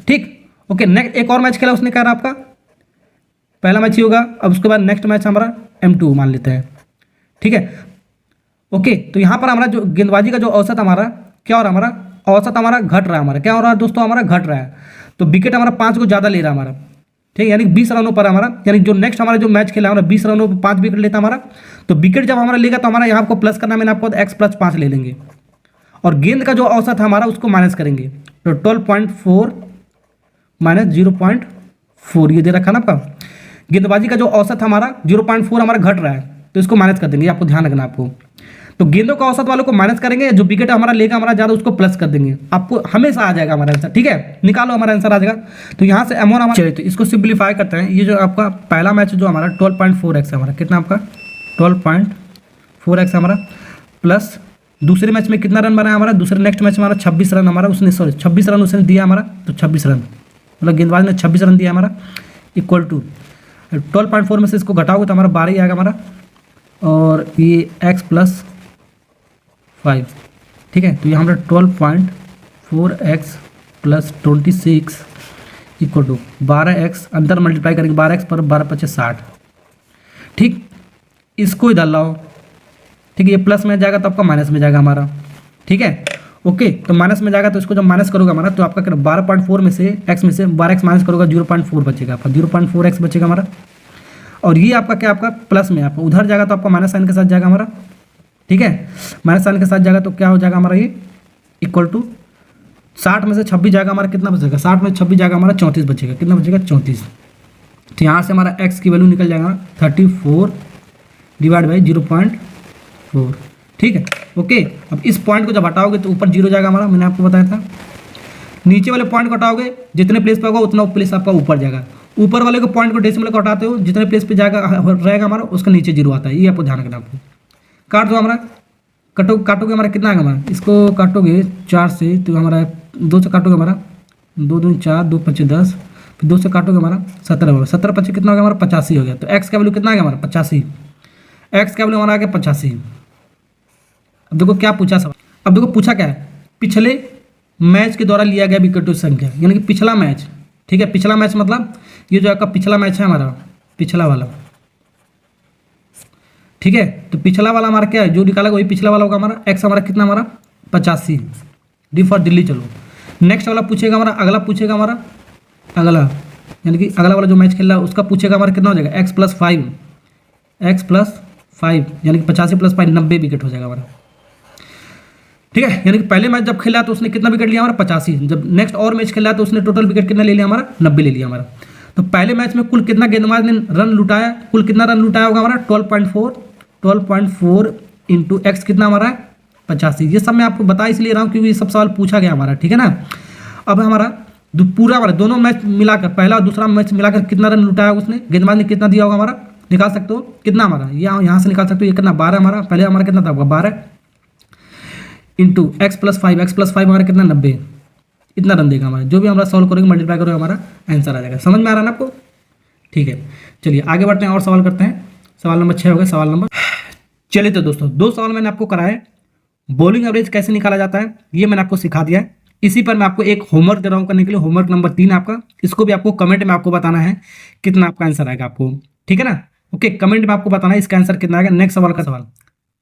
ठीक, ओके, नेक्स्ट एक और मैच खेला उसने, कह रहा आपका पहला मैच ही होगा। अब उसके बाद नेक्स्ट मैच हमारा M2 मान लेते हैं। ठीक है, ओके, तो यहाँ पर हमारा जो गेंदबाजी का जो औसत हमारा क्या हो रहा है, हमारा औसत हमारा घट रहा है, हमारा क्या हो रहा है दोस्तों, हमारा घट रहा है। तो विकेट हमारा 5 को ज़्यादा ले रहा है हमारा। ठीक है, यानी 20 रनों पर हमारा, यानी जो नेक्स्ट हमारा जो मैच खेला हमारा 20 रनों पर 5 विकेट लेता हमारा। तो विकेट जब हमारा लेगा तो हमारा यहाँ आपको प्लस करना, मैंने आपको x प्लस 5 ले लेंगे और गेंद का जो औसत है हमारा उसको माइनस करेंगे। तो 12.4 माइनस 0.4 ये दे रखा ना आपका। गेंदबाजी का जो औसत हमारा 0.4 हमारा घट रहा है तो इसको माइनस कर देंगे, आपको ध्यान रखना आपको। तो गेंदों का औसत वालों को माइनस करेंगे, जो विकेट हमारा लेगा हमारा ज़्यादा उसको प्लस कर देंगे, आपको हमेशा आ जाएगा हमारा आंसर। ठीक है, निकालो हमारा आंसर आ जाएगा। तो यहाँ से M1 हमारा, चलिए तो इसको सिंप्लीफाई करते हैं। ये जो आपका पहला मैच जो हमारा 12.4x है हमारा, कितना आपका 12.4x हमारा, प्लस दूसरे मैच में कितना रन बना है हमारा, दूसरे नेक्स्ट मैच में हमारा 26 रन हमारा उसने, सॉरी 26 रन उसने दिया हमारा, तो 26 रन मतलब गेंदबाज ने 26 रन दिया हमारा, इक्वल टू 12.4 में से इसको घटाओगे तो हमारा 12 ही आएगा हमारा, और ये x प्लस 5। ठीक है, तो ये हमारा 12.4x plus 26 equal to 12x, अंदर मल्टीप्लाई करेंगे 12x पर 12×5 = 60। ठीक, इसको इधर लाओ। ठीक है, ये प्लस में जाएगा तो आपका माइनस में जाएगा हमारा। ठीक है, ओके, तो माइनस में जाएगा तो इसको जब माइनस करोगे हमारा तो आपका 12.4 में से x में से 12x माइनस करोगे 0.4 बचेगा आपका, 0.4x बचेगा हमारा। और ये आपका क्या आपका प्लस में आपका उधर जाएगा तो आपका माइनस साइन के साथ जाएगा हमारा। ठीक है, माइनस साइन के साथ जाएगा तो क्या हो जाएगा हमारा, ये इक्वल टू 60 में से 26 जाएगा हमारा, कितना बचेगा 60 में 26 जाएगा हमारा 34 बचेगा, कितना बचेगा 34। तो यहाँ से हमारा x की वैल्यू निकल जाएगा 34 डिवाइड बाई 0.4। ठीक है, ओके, अब इस पॉइंट को जब हटाओगे तो ऊपर 0 जाएगा हमारा, मैंने आपको बताया था। नीचे वाले पॉइंट को हटाओगे जितने प्लेस पे होगा उतना प्लेस आपका ऊपर जाएगा। ऊपर वाले को पॉइंट को डेसिमल को हटाते हो जितने प्लेस पे जाएगा रहेगा हमारा उसका नीचे 0 आता है, ये आपको ध्यान रखना। आपको काट दो हमारा, काटोगे हमारा कितना आएगा हमारा, इसको काटोगे 4 से तो हमारा 2 से काटोगे हमारा 2 दूनी 4, 2 5 10, फिर 2 से काटोगे हमारा 17 होगा, 17 5 कितना हो गया हमारा 85 हो गया। तो x का वैल्यू कितना आ गया हमारा 85, x का वैल्यू हमारा आ गया 85। अब देखो क्या पूछा सवाल, अब देखो पूछा क्या है, पिछले मैच के द्वारा लिया गया विकेटों की संख्या, यानी कि पिछला मैच। ठीक है, पिछला मैच मतलब ये जो आपका पिछला मैच है हमारा, पिछला वाला। ठीक है, तो पिछला वाला हमारा क्या है, जो निकाला वही पिछला वाला होगा हमारा। x हमारा कितना हमारा 85, डी फॉर दिल्ली। चलो नेक्स्ट वाला पूछेगा हमारा, अगला पूछेगा हमारा, अगला यानी कि अगला वाला जो मैच खेल रहा है उसका पूछेगा हमारा कितना हो जाएगा x प्लस 5, x प्लस 5 यानी कि 85 प्लस 5 90 विकेट हो जाएगा हमारा। ठीक है, यानी कि पहले मैच जब खेला तो उसने कितना विकेट लिया हमारा 85, जब नेक्स्ट और मैच खेला तो उसने टोटल विकेट कितना ले लिया हमारा 90 ले लिया हमारा। तो पहले मैच में कुल कितना गेंदबाज ने रन लुटाया, कुल कितना रन लुटाया होगा हमारा 12.4 इंटू एक्स कितना हमारा है 85। ये सब मैं आपको बता इसलिए रहा हूँ क्योंकि ये सब सवाल पूछा गया हमारा। ठीक है ना, अब हमारा पूरा हमारा दोनों मैच मिलाकर, पहला और दूसरा मैच मिलाकर कितना रन लुटाया उसने, गेंदबाज ने कितना दिया होगा हमारा, निकाल सकते हो कितना हमारा, यहाँ से निकाल सकते हो। ये कितना 12 हमारा, पहले हमारा कितना था 12 इंटू x प्लस 5 हमारा कितना 90, इतना रन देगा हमारा। जो भी हमारा सॉल्व करेंगे मल्टीप्लाई करोगे हमारा आंसर आ जाएगा। समझ में आ रहा है ना आपको। ठीक है, चलिए आगे बढ़ते हैं और सवाल करते हैं। सवाल नंबर 6 हो गया। सवाल नंबर, चलिए तो दोस्तों 2 सवाल मैंने आपको कराए। बॉलिंग एवरेज कैसे निकाला जाता है ये मैंने आपको सिखा दिया है। इसी पर मैं आपको एक होमवर्क दे रहा हूँ करने के लिए, होमवर्क नंबर 3 आपका। इसको भी आपको कमेंट में आपको बताना है कितना आपका आंसर आएगा आपको, ठीक है ना। ओके, कमेंट में आपको बताना है इसका आंसर कितना आएगा। नेक्स्ट सवाल का सवाल,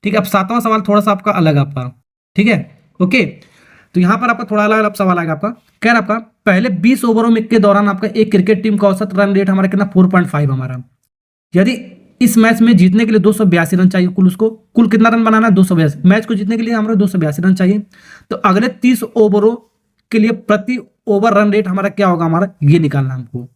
ठीक है। अब 7वां सवाल थोड़ा सा आपका अलग आपका, ठीक है। ओके, तो यहाँ पर आपका थोड़ा अलग अलग सवाल आएगा आपका। कह रहा आपका पहले 20 ओवरों में के दौरान आपका एक क्रिकेट टीम का औसत रन रेट हमारा कितना 4.5 हमारा। यदि इस मैच में जीतने के लिए 282 रन चाहिए कुल, उसको कुल कितना रन बनाना है 282। मैच को जीतने के लिए हमारे 282 रन चाहिए। तो अगले 30 ओवरों के लिए प्रति ओवर रन रेट हमारा क्या होगा, हमारा ये निकालना हमको,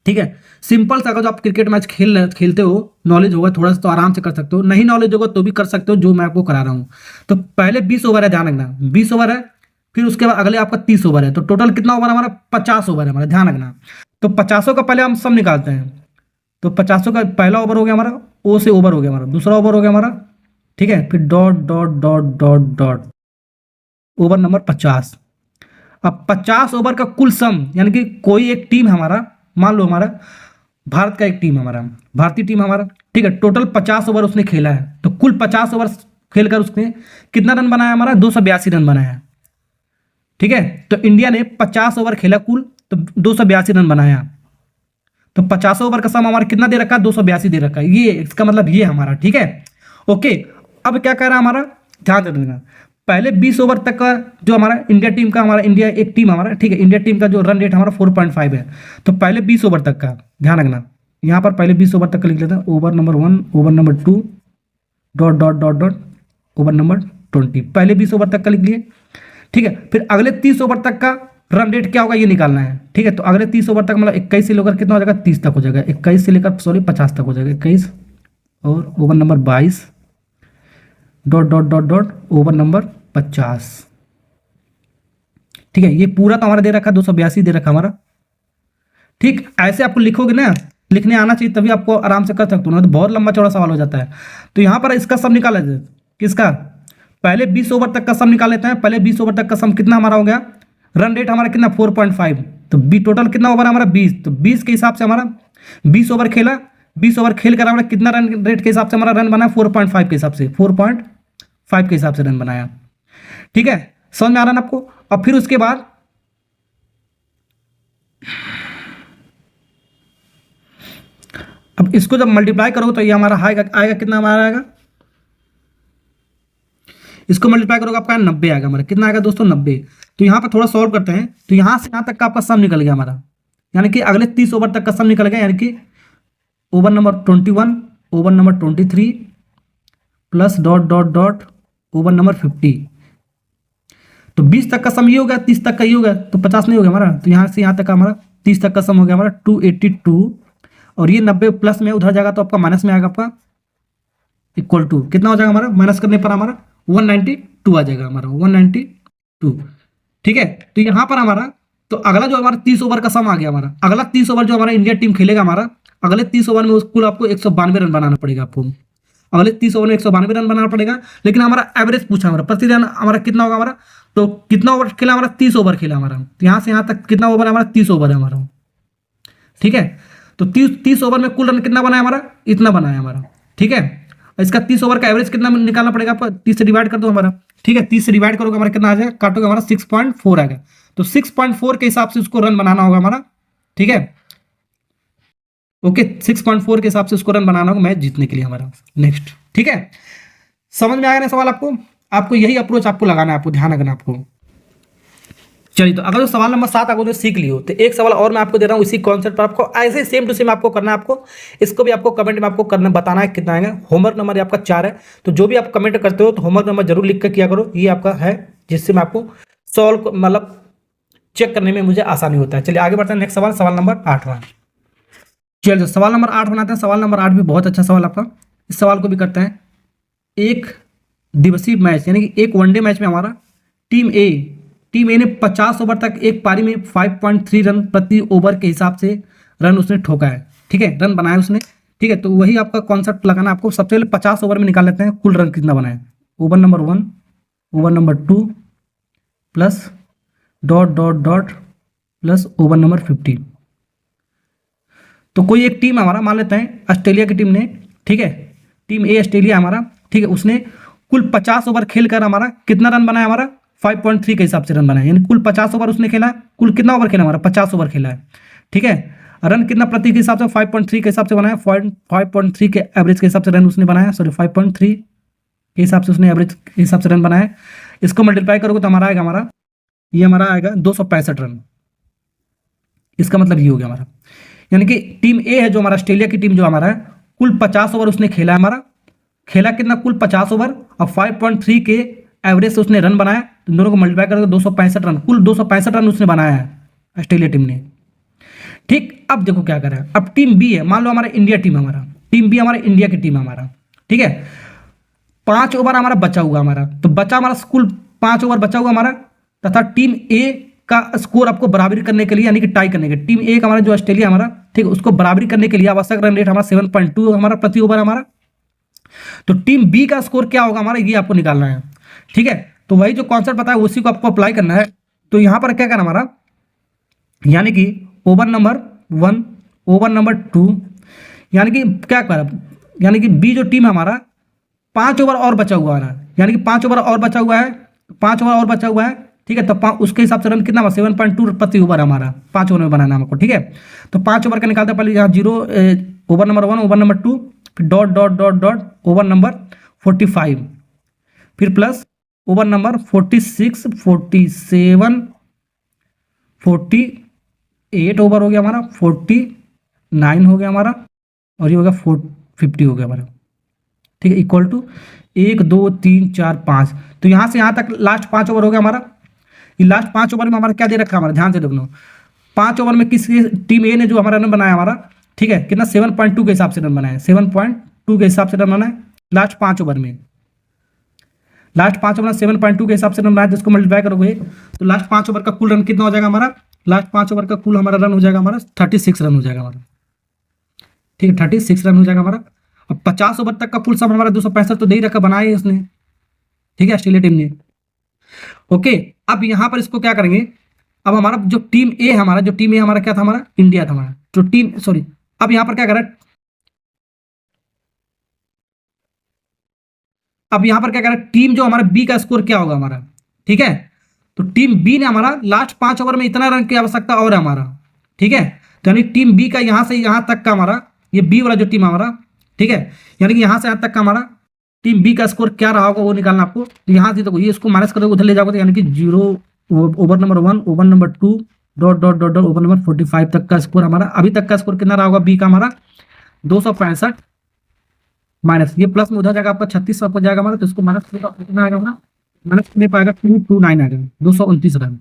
ठीक है। सिंपल सा, अगर जो आप क्रिकेट मैच खेलते हो, नॉलेज होगा थोड़ा सा तो आराम से कर सकते हो, नहीं नॉलेज होगा तो भी कर सकते हो जो मैं आपको करा रहा हूँ। तो पहले 20 ओवर है, ध्यान रखना 20 ओवर है, फिर उसके बाद अगले आपका 30 ओवर है। तो टोटल कितना ओवर हमारा 50 ओवर है हमारा, ध्यान रखना। तो 50 का पहले हम सब निकालते हैं। तो 50 का पहला ओवर हो गया हमारा, ओ से ओवर हो गया हमारा, दूसरा ओवर हो गया हमारा, ठीक है। फिर dot dot dot dot dot over number 50। अब 50 ओवर का कुल सम, यानी कि कोई एक टीम हमारा, मान लो हमारा भारत का एक टीम हमारा, भारतीय टीम हमारा, ठीक है। टोटल 50 ओवर उसने खेला है। तो कुल 50 ओवर खेलकर उसने कितना रन बनाया हमारा, 282 रन बनाया, ठीक है। तो इंडिया ने 50 ओवर खेला कुल, तो 282 रन बनाया। तो 50 ओवर का सम हमारा कितना दे रखा है, 282 दे रखा है। ये इसका मतलब ये हमारा, ठीक है। ओके, अब क्या कह रहा है हमारा, ध्यान दे देना। पहले 20 ओवर तक का जो हमारा इंडिया टीम का, हमारा इंडिया एक टीम हमारा, ठीक है, इंडिया टीम का जो रन रेट हमारा 4.5 है। तो पहले 20 ओवर तक का ध्यान रखना, यहाँ पर पहले 20 ओवर तक का लिख लेते हैं। Over number 1, over number 2, dot dot dot dot, over number 20, पहले 20 ओवर तक का लिख लिए, ठीक है। फिर अगले 30 ओवर तक का रन रेट क्या होगा ये निकालना है, ठीक है। तो अगले 30 ओवर तक मतलब 21 से लेकर कितना हो जाएगा, 30 तक हो जाएगा, 21 से लेकर 50 तक हो जाएगा, 21 और over number 22, dot dot dot dot over number 50, ठीक है। ये पूरा तो हमारा दे रखा 282 दे रखा हमारा, ठीक। ऐसे आपको लिखोगे ना, लिखने आना चाहिए तभी आपको आराम से कर सकते हो ना, तो बहुत लंबा चौड़ा सवाल हो जाता है। तो यहाँ पर इसका सम निकाला जाए, किसका, पहले 20 ओवर तक का सम निकाल लेते हैं। पहले 20 ओवर तक का सम कितना हमारा हो गया, रन रेट हमारा कितना 4.5। तो बी टोटल कितना ओवर हमारा 20। तो 20 के हिसाब से हमारा 20 ओवर खेला, 20 ओवर खेल कर हमारा कितना रन रेट के हिसाब से हमारा रन बना 4.5 के हिसाब से, 4.5 के हिसाब से रन बनाया, ठीक है। समझ में आ रहा है ना आपको। अब फिर उसके बाद अब इसको जब मल्टीप्लाई करोगे तो ये हमारा आएगा कितना हमारा आएगा, इसको मल्टीप्लाई करोगे आपका 90 आएगा हमारा। कितना आएगा दोस्तों, 90। तो यहाँ पर थोड़ा सॉल्व करते हैं। तो यहाँ से यहाँ तक का आपका सम निकल गया हमारा, यानी कि अगले 30 ओवर तक का सम निकल गया, यानी कि over number 21, over number 23 plus dot dot dot over number 50। तो 20 तक का सम ये हो गया, 30 तक का ये हो गया, तो 50 नहीं हो गया हमारा। तो यहाँ से यहाँ तक का हमारा 30 तक का सम हो गया हमारा 282, और ये 90 प्लस में उधर जाएगा तो आपका माइनस में आएगा आपका, इक्वल टू कितना हो जाएगा हमारा, माइनस करने पर हमारा 192 आ जाएगा हमारा, 192, ठीक है। तो यहाँ पर हमारा, तो अगला जो हमारा 30 ओवर का सम आ गया हमारा, अगला 30 ओवर जो हमारा इंडिया टीम खेलेगा हमारा, अगले 30 ओवर में कुल आपको 192 रन बनाना पड़ेगा आपको। अगले 30 ओवर में 192 रन बनाना पड़ेगा। लेकिन हमारा एवरेज पूछा हमारा, प्रति रन हमारा कितना होगा हमारा, तो कितना ओवर खेला हमारा, 30 ओवर खेला हमारा। तो यहाँ से यहाँ तक कितना ओवर है हमारा, 30 ओवर है हमारा, ठीक है। तो 30 ओवर में कुल रन कितना बनाया हमारा, इतना बनाया हमारा, ठीक है। इसका 30 ओवर का एवरेज कितना निकालना पड़ेगा आपको, 30 से डिवाइड कर दो हमारा, ठीक है। 30 से डिवाइड करोगे हमारा कितना आ जाएगा, काटोगे हमारा 6.4 आएगा। तो 6.4 के हिसाब से उसको रन बनाना होगा हमारा, ठीक है। ओके, 6.4 के हिसाब से उसको रन बनाना होगा मैच जीतने के लिए हमारा। नेक्स्ट, ठीक है। समझ में आया ना सवाल आपको यही अप्रोच आपको लगाना है, आपको ध्यान रखना आपको। चलिए, तो अगर जो सवाल नंबर 7 आपको सीख लियो, तो एक सवाल और मैं आपको दे रहा हूँ इसी कॉन्सेप्ट पर, आपको ऐसे सेम टू सेम आपको करना है। आपको इसको भी आपको कमेंट में आपको करना बताना है कितना आएगा। होमवर्क नंबर आपका 4 है। तो जो भी आप कमेंट करते हो तो होमवर्क नंबर जरूर लिख कर किया करो, ये आपका है, जिससे मैं आपको सॉल्व मतलब चेक करने में मुझे आसानी होता है। चलिए आगे बढ़ते हैं। नेक्स्ट सवाल, सवाल नंबर 8वां। चलिए सवाल नंबर 8 बनाते हैं। सवाल नंबर 8 भी बहुत अच्छा सवाल आपका। इस सवाल को भी करते हैं। एक दिवसीय मैच यानी कि एक वनडे मैच में हमारा टीम ए ने 50 ओवर तक एक पारी में 5.3 रन प्रति ओवर के हिसाब से रन उसने ठोका है, ठीक है, रन बनाया उसने, ठीक है। तो वही आपका कॉन्सेप्ट लगाना आपको। सबसे पहले 50 ओवर में निकाल लेते हैं कुल रन कितना बनाया। Over number 1, over number 2 plus dot dot dot plus over number 50। तो कोई एक टीम हमारा मान लेते हैं ऑस्ट्रेलिया की टीम ने, ठीक है, टीम ए ऑस्ट्रेलिया हमारा, ठीक है, उसने कुल 50 ओवर खेल कर हमारा कितना रन बनाया, हमारा 5.3 के हिसाब से रन बनाया, यानी कुल 50 ओवर उसने खेला है। कुल कितना ओवर खेला हमारा, 50 ओवर खेला है, ठीक है। रन कितना प्रति के हिसाब से, 5.3 के हिसाब से बनाया, 5.3 के एवरेज के हिसाब से रन उसने बनाया, सॉरी 5.3 के हिसाब से उसने एवरेज के हिसाब से रन बनाया। इसको मल्टीप्लाई करोगे तो हमारा आएगा, हमारा ये हमारा आएगा 265 रन। इसका मतलब ये हो गया हमारा, यानी कि टीम ए है जो हमारा ऑस्ट्रेलिया की टीम जो हमारा है, कुल 50 ओवर उसने खेला है, हमारा खेला कितना, कुल 50 ओवर, और 5.3 के एवरेज से उसने रन बनाया। तो दोनों को मल्टीप्लाई करोगे 265 रन, कुल 265 रन उसने बनाया है ऑस्ट्रेलिया टीम ने। ठीक, अब देखो क्या कर रहा है। अब टीम बी है, मान लो हमारा इंडिया टीम है, हमारा टीम बी हमारा इंडिया की टीम है हमारा, ठीक है। 5 ओवर हमारा बचा हुआ हमारा, तो बचा हमारा कुल 5 ओवर बचा हुआ हमारा, तथा टीम ए का स्कोर आपको बराबरी करने के लिए, यानी कि टाई करने के, टीम ए का हमारा जो ऑस्ट्रेलिया हमारा, ठीक है, उसको बराबरी करने के लिए आवश्यक रन रेट हमारा 7.2 हमारा प्रति ओवर हमारा। तो टीम बी का स्कोर क्या होगा हमारा, ये आपको निकालना है, ठीक है। तो वही जो कॉन्सेप्ट बताया उसी को आपको अप्लाई करना है। तो यहां पर क्या करना हमारा, यानी कि ओवर नंबर 1, ओवर नंबर 2, यानी कि क्या कर, यानी कि बी जो टीम है हमारा 5 ओवर और बचा हुआ है, यानी कि 5 ओवर और बचा हुआ है, 5 ओवर और बचा हुआ है, ठीक है। तो उसके हिसाब से रन कितना, 7.2 प्रति ओवर हमारा 5 ओवर में बनाना हमको, ठीक है। तो 5 ओवर का निकालते पहले यहाँ 0, ओवर नंबर 1, ओवर नंबर 2, फिर dot dot dot dot over number 45, फिर प्लस ओवर नंबर 46, 47, 48 ओवर हो गया हमारा, 49 हो गया हमारा, और ये हो गया 50 हो गया हमारा, ठीक है, इक्वल टू 1 2 3 4 5। तो यहाँ से यहाँ तक लास्ट 5 ओवर हो गया हमारा। ये लास्ट 5 ओवर में हमारा क्या दे रखा है, हमारा ध्यान से देख लो। 5 ओवर में किसी टीम ए ने जो हमारा रन बनाया हमारा, ठीक है, कितना 7.2 के हिसाब से रन बनाया, 7.2 के हिसाब से रन बनाया लास्ट 5 ओवर में। लास्ट 5 ओवर में 7.2 के हिसाब से रन बनाया, जिसको मल्टीप्लाई करोगे तो लास्ट 5 ओवर का कुल रन कितना हो जाएगा हमारा, लास्ट 5 ओवर का कुल हमारा रन हो जाएगा हमारा 36 रन हो जाएगा हमारा, ठीक है, 36 रन हो जाएगा हमारा। अब 50 ओवर तक का फुल सम हमारा 265 तो दे ही रखा, बनाया है उसने, ठीक है, ऑस्ट्रेलिया टीम ने। ओके, अब यहां पर इसको क्या करेंगे, अब हमारा जो टीम ए हमारा, जो टीम ए हमारा क्या था, हमारा इंडिया था हमारा, जो टीम, सॉरी, अब यहां पर क्या करें, अब यहां पर क्या करें, टीम जो हमारा बी का स्कोर क्या होगा हमारा, ठीक है। तो टीम बी ने हमारा लास्ट 5 ओवर में इतना रन की आवश्यकता और है हमारा, ठीक है। तो यानी टीम बी का यहां से यहां तक का हमारा, ये बी वाला जो टीम हमारा, ठीक है, यानी कि यहां से यहां तक का हमारा टीम बी का स्कोर क्या रहा होगा वो निकालना आपको। तो यहां से तो ये इसको माइनस करोगे उधर ले जाओगे, तो यानी कि 0, over number 1, over number 2, dot dot dot dot over number 45 तक का स्कोर हमारा, अभी तक का स्कोर कितना रहा होगा बी का हमारा 265 माइनस, ये प्लस में उधर जाएगा आपका 36 आपको जाएगा हमारा, तो इसको माइनस कितना आएगा हमारा, माइनस कितने पाएगा 229 आएगा, 229 रन,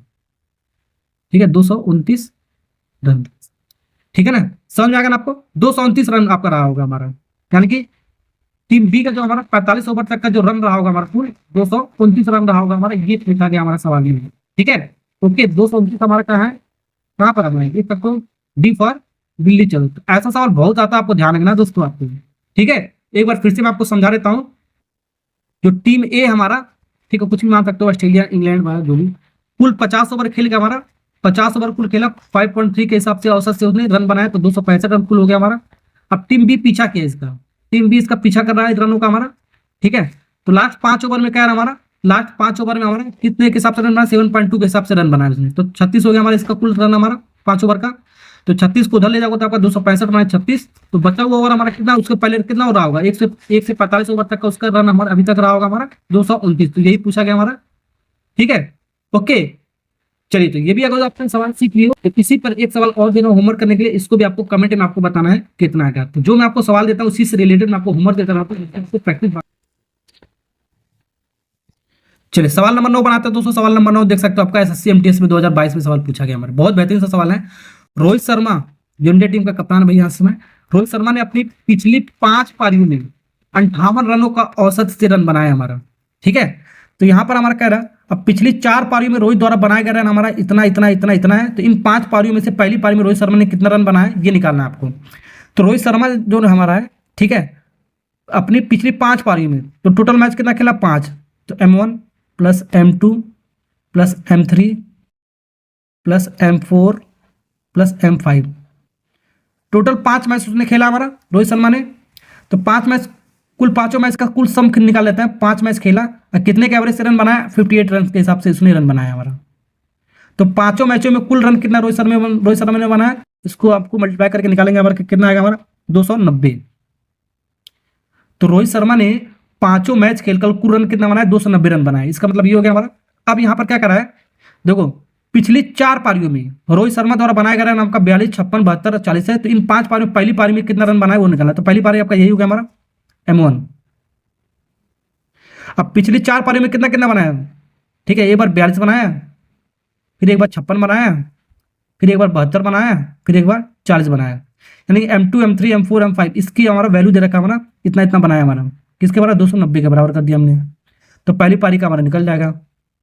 ठीक है, 229 रन, ठीक है ना, समझ में आएगा ना आपको। 229 रन आपका रहा होगा हमारा, यानी कि टीम बी का जो हमारा 45 ओवर तक का जो रन रहा होगा हमारा कुल 229 रन रहा होगा हमारा, ये लिखा गया हमारा सवाल में, ठीक है। ओके, 229 हमारा कहाँ है, कहाँ पर हमारा ये तक, डी फॉर दिल्ली चलो। तो ऐसा सवाल बहुत आता है, आपको ध्यान रखना दोस्तों आपको, ठीक है। एक बार फिर से मैं आपको समझा देता हूँ, जो टीम ए हमारा, ठीक है, कुछ भी मान सकते हो, ऑस्ट्रेलिया, इंग्लैंड हमारा जो भी, कुल 50 ओवर खेल गया हमारा, 50 ओवर कुल खेला, 5.3 के हिसाब से औसत से उसने रन बनाया, तो 265 रन कुल हो गया हमारा। अब टीम बी पीछा किया इसका, टीम बी इसका पीछा कर रहा है रनों का हमारा, ठीक है। तो लास्ट 5 ओवर में क्या है हमारा, लास्ट 5 ओवर में हमारा कितने के हिसाब से रन बनाया, 7.2 के हिसाब से रन बनाया उसने, तो 36 हो गया हमारा इसका कुल रन हमारा 5 ओवर का। तो 36 को उधर ले जाओगे तो आपका 265 बनाए 36, तो बचा हुआ ओवर हमारा कितना, उसके पहले कितना हो रहा होगा, 1 से 45 ओवर तक का उसका रन हमारा अभी तक रहा होगा हमारा 229। तो यही पूछा गया हमारा, ठीक है। ओके, चलिए, तो ये भी अगर आपने सवाल सीख लिया तो इसी पर एक सवाल और देना होमवर्क करने के लिए, इसको भी आपको कमेंट में आपको बताना है कितना आएगा। तो जो मैं आपको सवाल देता हूँ उसी से रिलेटेड मैं आपको होमवर्क देता रहता हूँ, प्रैक्टिस। चलिए, सवाल नंबर 9 बनाते हैं दोस्तों। सवाल नंबर 9 देख सकते हो, आपका एसएससी एमटीएस में 2022 में सवाल पूछा गया हमारे, बहुत बेहतरीन सा सवाल है। रोहित शर्मा जो इंडिया टीम का कप्तान भैया इस समय, रोहित शर्मा ने अपनी पिछली 5 पारियों में 58 रनों का औसत से रन बनाया हमारा, ठीक है। तो यहाँ पर हमारा कह रहा है, अब पिछली 4 पारियों में रोहित द्वारा बनाया गया रन हमारा इतना इतना इतना इतना है। तो इन 5 पारियों में से पहली पारी में रोहित शर्मा ने कितना रन बनाया ये निकालना है आपको। तो रोहित शर्मा जो हमारा है, ठीक है, अपनी पिछली 5 पारियों में, तो टोटल मैच कितना खेला 5, तो M1 plus M2 plus M3 plus M4 plus M5, total 5 match उसने खेला हमारा रोहित शर्मा ने। तो 5 मैच, कुल 5 मैच का कुल सम निकाल लेते हैं। 5 मैच खेला और कितने के एवरेज से रन बनाया, 58 रन के हिसाब से उसने रन बनाया हमारा। तो 5 मैचों में कुल रन कितना रोहित शर्मा ने बनाया, इसको आपको मल्टीप्लाई करके निकालेंगे हमारा, कितना आएगा हमारा 290। तो रोहित शर्मा ने 5 मैच खेलकर कुल रन कितना बनाया, 290 रन बनाया। इसका मतलब ये हो गया हमारा। अब यहाँ पर क्या करा है, देखो पिछली 4 पारियों में रोहित शर्मा द्वारा बनाया गया रन आपका 42, 56, 72, 40 है। तो इन 5 पारियों में पहली पारी में कितना रन बनाया वो निकाला। तो पहली पारी आपका यही हो गया हमारा M1। अब पिछली 4 पारियों में कितना कितना बनाया, ठीक है, एक बार 42 बनाया, फिर एक बार 56 बनाया, फिर एक बार 72 बनाया, फिर एक बार 40 बनाया। यानी M2, M3, M4, M5 इसकी हमारा वैल्यू दे रखा है हमारा, इतना इतना बनाया हमारा, किसके बराबर, 290 के बराबर कर दिया हमने। तो पहली पारी का हमारा निकल जाएगा।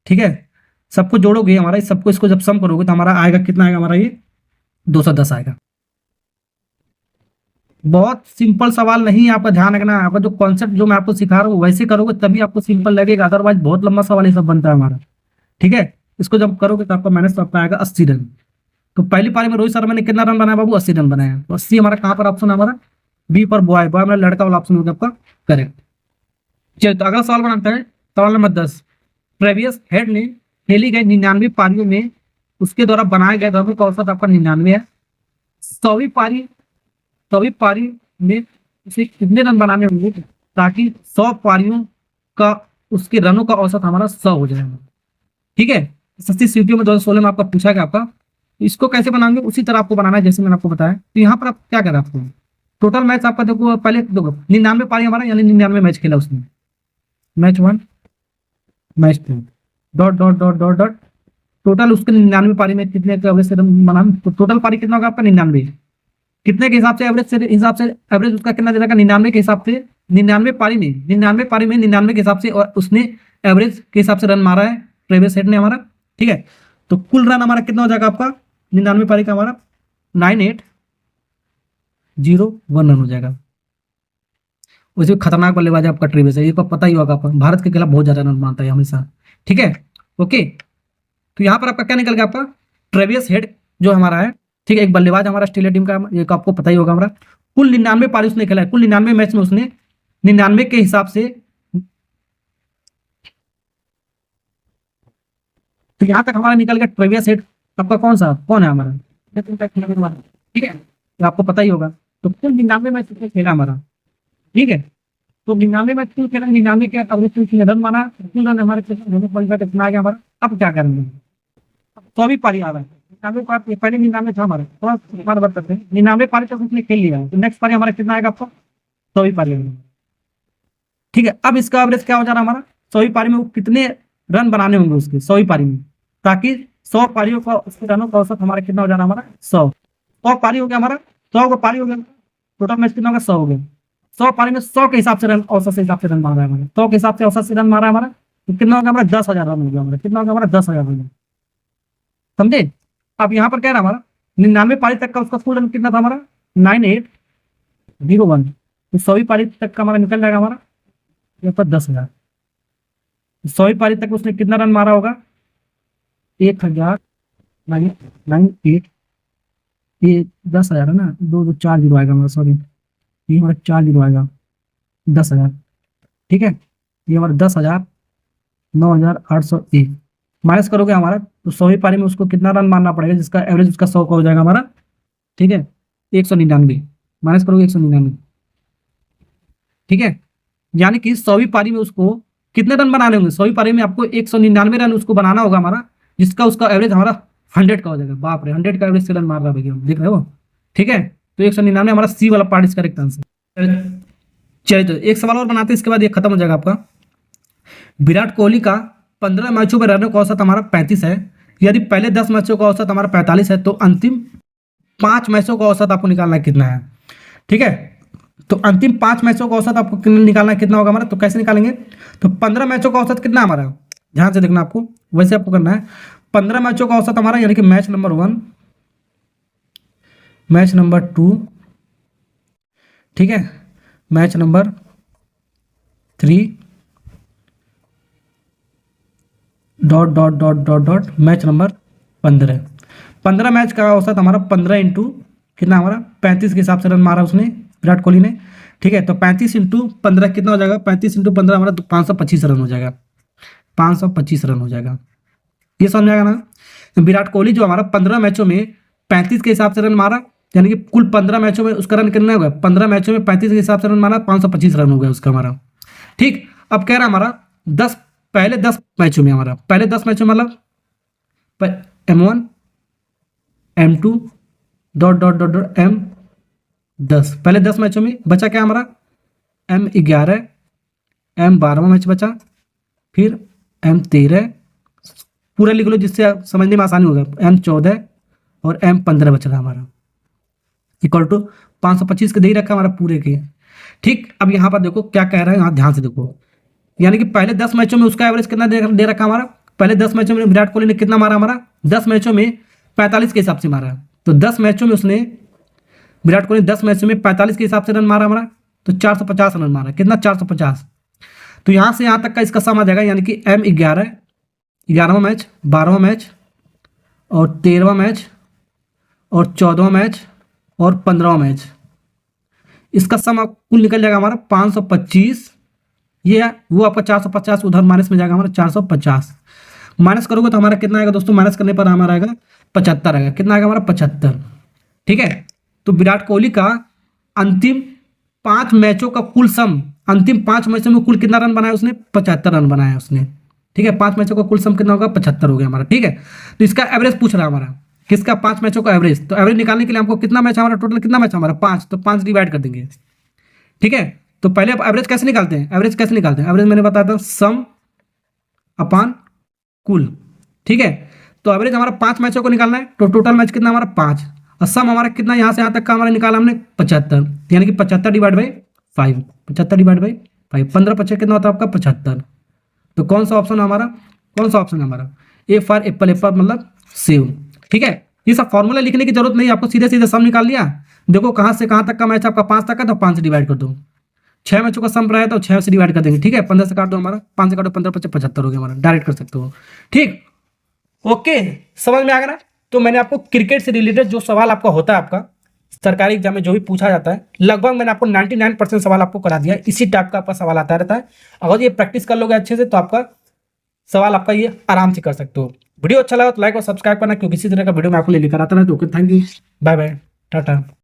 ठीक है, सबको जोड़ोगे हमारा, इस सबको इसको जब सम करोगे तो हमारा आएगा कितना आएगा हमारा, ये 210 आएगा। बहुत सिंपल सवाल नहीं है, आपका ध्यान रखना है। आपका जो कॉन्सेप्ट जो मैं आपको सिखा रहा हूँ वैसे करोगे तभी आपको सिंपल लगेगा, अदरवाइज बहुत लंबा सवाल ये सब बनता है हमारा। ठीक है, इसको जब करोगे तो आपका माइनस तो आपका आएगा 80 रन। तो पहली पारी में रोहित शर्मा ने कितना रन बनाया बाबू, 80 रन बनाया। तो 80 हमारा कहाँ पर ऑप्शन है हमारा, बी पर बॉय, बॉय हमारा लड़का वाला ऑप्शन होगा आपका करेक्ट। चलिए तो अगला सवाल बनाते हैं, सवाल नंबर 10। ट्रेविस हेड ने खेली गई 99 पारियों में उसके द्वारा बनाए गए रनों का औसत आपका 99 है। 100वीं पारी में उसे कितने रन बनाने होंगे ताकि 100 पारियों का उसके रनों का औसत हमारा 100 हो जाए। ठीक है, 80 सीटियों में 2016 में आपका पूछा गया आपका। इसको कैसे बनाएंगे, उसी तरह आपको बनाना है जैसे मैंने आपको बताया। तो यहाँ पर आप क्या करें, आपको टोटल मैच आपका देखो, पहले देखो 99 पारी हमारा, यानी 99 मैच खेला उसने, match 1, match 2, dot dot dot dot dot, total उसके 99 पारी में कितने एवरेज से रन बनाना। तो टोटल पारी कितना होगा आपका 99, कितने के हिसाब से एवरेज उसका कितना दे रखा, 99 के हिसाब से, 99 पारी में 99 के हिसाब से, और उसने एवरेज के हिसाब से रन मारा है ट्रेविस हेड ने हमारा। ठीक है, तो कुल रन हमारा कितना हो जाएगा आपका 99 पारी का हमारा 9801 रन हो जाएगा। वैसे खतरनाक बल्लेबाज है आपका ट्रेविस है, ये तो पता ही होगा आपको, भारत के खिलाफ बहुत ज्यादा रन मारता है हमेशा। ठीक है, ओके। तो यहाँ पर आपका क्या निकल गया, आपका ट्रेविस हेड जो हमारा है, ठीक है, एक बल्लेबाज हमारा ऑस्ट्रेलिया टीम का, ये तो आपको पता ही होगा हमारा। कुल 99 पारी उसने खेला है, कुल 99 मैच में उसने 99 के हिसाब से, तो यहाँ तक हमारा निकल गया ट्रेविस हेड आपका कौन है हमारा। ठीक है, तो आपको पता ही होगा। तो कुल 99 मैच उसने खेला हमारा। ठीक है, तो 99 मैच कुल खेला, 99 के एवरेज रन माना, कुल रन हमारे कितना आ गया हमारा। अब क्या करेंगे, 100वीं पारी आ रहा है, 99 पारी पहले 99 था हमारा, थोड़ा हमारा बात करते हैं, 99 पारी तक उसने खेल लिया है। तो नेक्स्ट पारी हमारा कितना आएगा आपको, 100वीं पारी। ठीक है, अब इसका एवरेज क्या हो जा रहा है हमारा, 100वीं पारी में वो कितने रन बनाने होंगे उसके 100वीं पारी में, ताकि 100 पारियों का उसके रनों का औसत हमारा कितना हो जाना हमारा 100 पारी हो गया हमारा, 100 का पारी हो गया, टोटल मैच कितना होगा 100 हो गया। 100 पारी में 100 के हिसाब से रन, औसत से हिसाब से रन मारा है हमारा, 100 के हिसाब से औसत से रन मारा है हमारा। तो कितना होगा हमारा 10,000 रन हो गया हमारा, कितना होगा हमारा 10,000 रन, समझे। अब यहाँ पर क्या है हमारा 99 पारी तक का उसका फुल रन कितना था हमारा 9801। तो 100वीं पारी तक का हमारा निकल जाएगा हमारा यहाँ पर 10,000। 100वीं पारी तक उसने कितना रन मारा होगा 1098, ये 10,000 है ना, 4 जीरो आएगा हमारा, सॉरी ये हमारा 4 जीरो आएगा, 10,000। ठीक है, ये हमारा 10,000, 9,801 माइनस करोगे हमारा, तो 100वीं पारी में उसको कितना रन मारना पड़ेगा जिसका एवरेज उसका 100 का हो जाएगा हमारा। ठीक है, 199 माइनस करोगे 199। ठीक है, यानी कि 100वीं पारी में उसको कितने रन बनाने होंगे, 100वीं पारी में आपको 199 रन उसको बनाना होगा हमारा, जिसका उसका एवरेज हमारा 100 का हो जाएगा। बाप रे, 100 का एवरेज से रन मार रहा है भैया, देख रहे हो। ठीक है, तो 199 हमारा सी वाला पार्ट इसका करेक्ट आंसर। चलिए तो एक सवाल और बनाते हैं, इसके बाद ये खत्म हो जाएगा आपका। विराट कोहली का 15 मैचों में रनों का औसत हमारा 35 है। यदि पहले 10 मैचों का औसत हमारा 45 है, तो अंतिम 5 मैचों का औसत आपको निकालना है कितना है। ठीक है, तो अंतिम 5 मैचों का औसत आपको निकालना है कितना होगा हमारा। तो कैसे निकालेंगे, तो 15 मैचों का औसत कितना हमारा, ध्यान से देखना आपको, वैसे आपको करना है। 15 मैचों का औसत हमारा, यानी कि मैच नंबर 1, मैच नंबर 2, ठीक है, match number 3, dot dot dot dot dot, match number 15। 15 match का औसत हमारा 15 इंटू कितना हमारा 35 के हिसाब से रन मारा उसने, विराट कोहली ने। ठीक है, तो 35 इंटू 15 कितना हो जाएगा, 35 इंटू 15 हमारा 525 रन हो जाएगा, 525 रन हो जाएगा। ये समझ आएगा ना। तो विराट कोहली जो हमारा 15 मैचों में 35 के हिसाब से रन मारा, यानी कि कुल 15 मैचों में उसका रन कितना होगा, 15 मैचों में 35 के हिसाब से रन मारा, 525 रन हो गया उसका हमारा। ठीक, अब कह रहा हमारा पहले 10 मैचों में, हमारा पहले 10 मैचों में मतलब M1 M2 dot dot dot dot M10, पहले 10 मैचों में बचा क्या हमारा, M11 M12वां मैच बचा, फिर M13, पूरा लिख लो जिससे समझने में आसानी होगा, M14 और M15 बच रहा हमारा, इक्वल टू 525 के दे ही रखा हमारा पूरे के। ठीक, अब यहाँ पर देखो क्या कह रहा है, यहाँ ध्यान से देखो, यानी कि पहले 10 मैचों में उसका एवरेज कितना दे रखा हमारा, पहले 10 मैचों में विराट कोहली ने कितना मारा हमारा, 10 मैचों में 45 के हिसाब से मारा। तो 10 मैचों में उसने, विराट कोहली 10 मैचों में 45 के हिसाब से रन मारा हमारा, तो 450 रन मारा, कितना 450। तो यहाँ से यहाँ तक का इसका सम आ जाएगा, यानी कि M11 11वां मैच, 12वां मैच और 13वां मैच और 14वां मैच और 15वां मैच, इसका सम कुल निकल जाएगा हमारा 525। ये है वो आपका 450, उधर माइनस में जाएगा हमारा 450, माइनस करोगे तो हमारा कितना आएगा दोस्तों, माइनस करने पर हमारा आएगा 75 आएगा, कितना आएगा हमारा 75। ठीक है, तो विराट कोहली का अंतिम 5 मैचों का कुल सम, अंतिम 5 मैचों में कुल कितना रन बनाया उसने, 75 रन बनाया उसने। ठीक है, 5 मैचों का कुल सम कितना होगा, 75 हो गया हमारा। ठीक है, तो इसका एवरेज पूछ रहा है हमारा, किसका, 5 मैचों का एवरेज। तो एवरेज निकालने के लिए हमको कितना मैच हमारा, टोटल कितना मैच हमारा 5, तो 5 डिवाइड कर देंगे। ठीक है, तो पहले आप एवरेज कैसे निकालते हैं, एवरेज कैसे निकालते हैं, एवरेज मैंने बताया था सम अपान कुल। ठीक है, तो एवरेज हमारा 5 मैचों को निकालना है, तो टोटल मैच कितना हमारा 5, और सम हमारा कितना यहाँ से यहाँ तक का हमारा निकाला हमने 75, यानी कि 75 डिवाइड बाई 5, 75 डिवाइड बाई 5, 15 25 कितना होता है आपका 75। तो कौन सा ऑप्शन है हमारा, कौन सा ऑप्शन है हमारा, ए फॉर एप्पल, एप्पल मतलब सेव। ठीक है, ये सब फॉर्मूला लिखने की जरूरत नहीं, आपको सीधे सीधे सम निकाल लिया। देखो कहाँ से कहाँ तक का मैच आपका 5 तक का, तो 5 से डिवाइड कर दो, 6 मैचों का सम रहा है तो 6 से डिवाइड कर देंगे। ठीक है, 15 से काट दो हमारा, 5 से काटो 15 25 75 हो गया हमारा, डायरेक्ट कर सकते हो। ठीक, ओके, समझ में आ गया ना। तो मैंने आपको क्रिकेट से रिलेटेड जो सवाल आपका होता है, आपका सरकारी एग्जाम में जो भी पूछा जाता है, लगभग मैंने आपको 99% सवाल आपको करा दिया है। इसी टाइप का आपका सवाल आता रहता है, अगर ये प्रैक्टिस कर लोगे अच्छे से तो आपका सवाल आपका ये आराम से कर सकते हो। वीडियो अच्छा लगा तो लाइक और सब्सक्राइब करना, क्योंकि इसी तरह का वीडियो मैं आपको लेकर आता रहता हूँ। Okay, thank you, bye bye, Tata.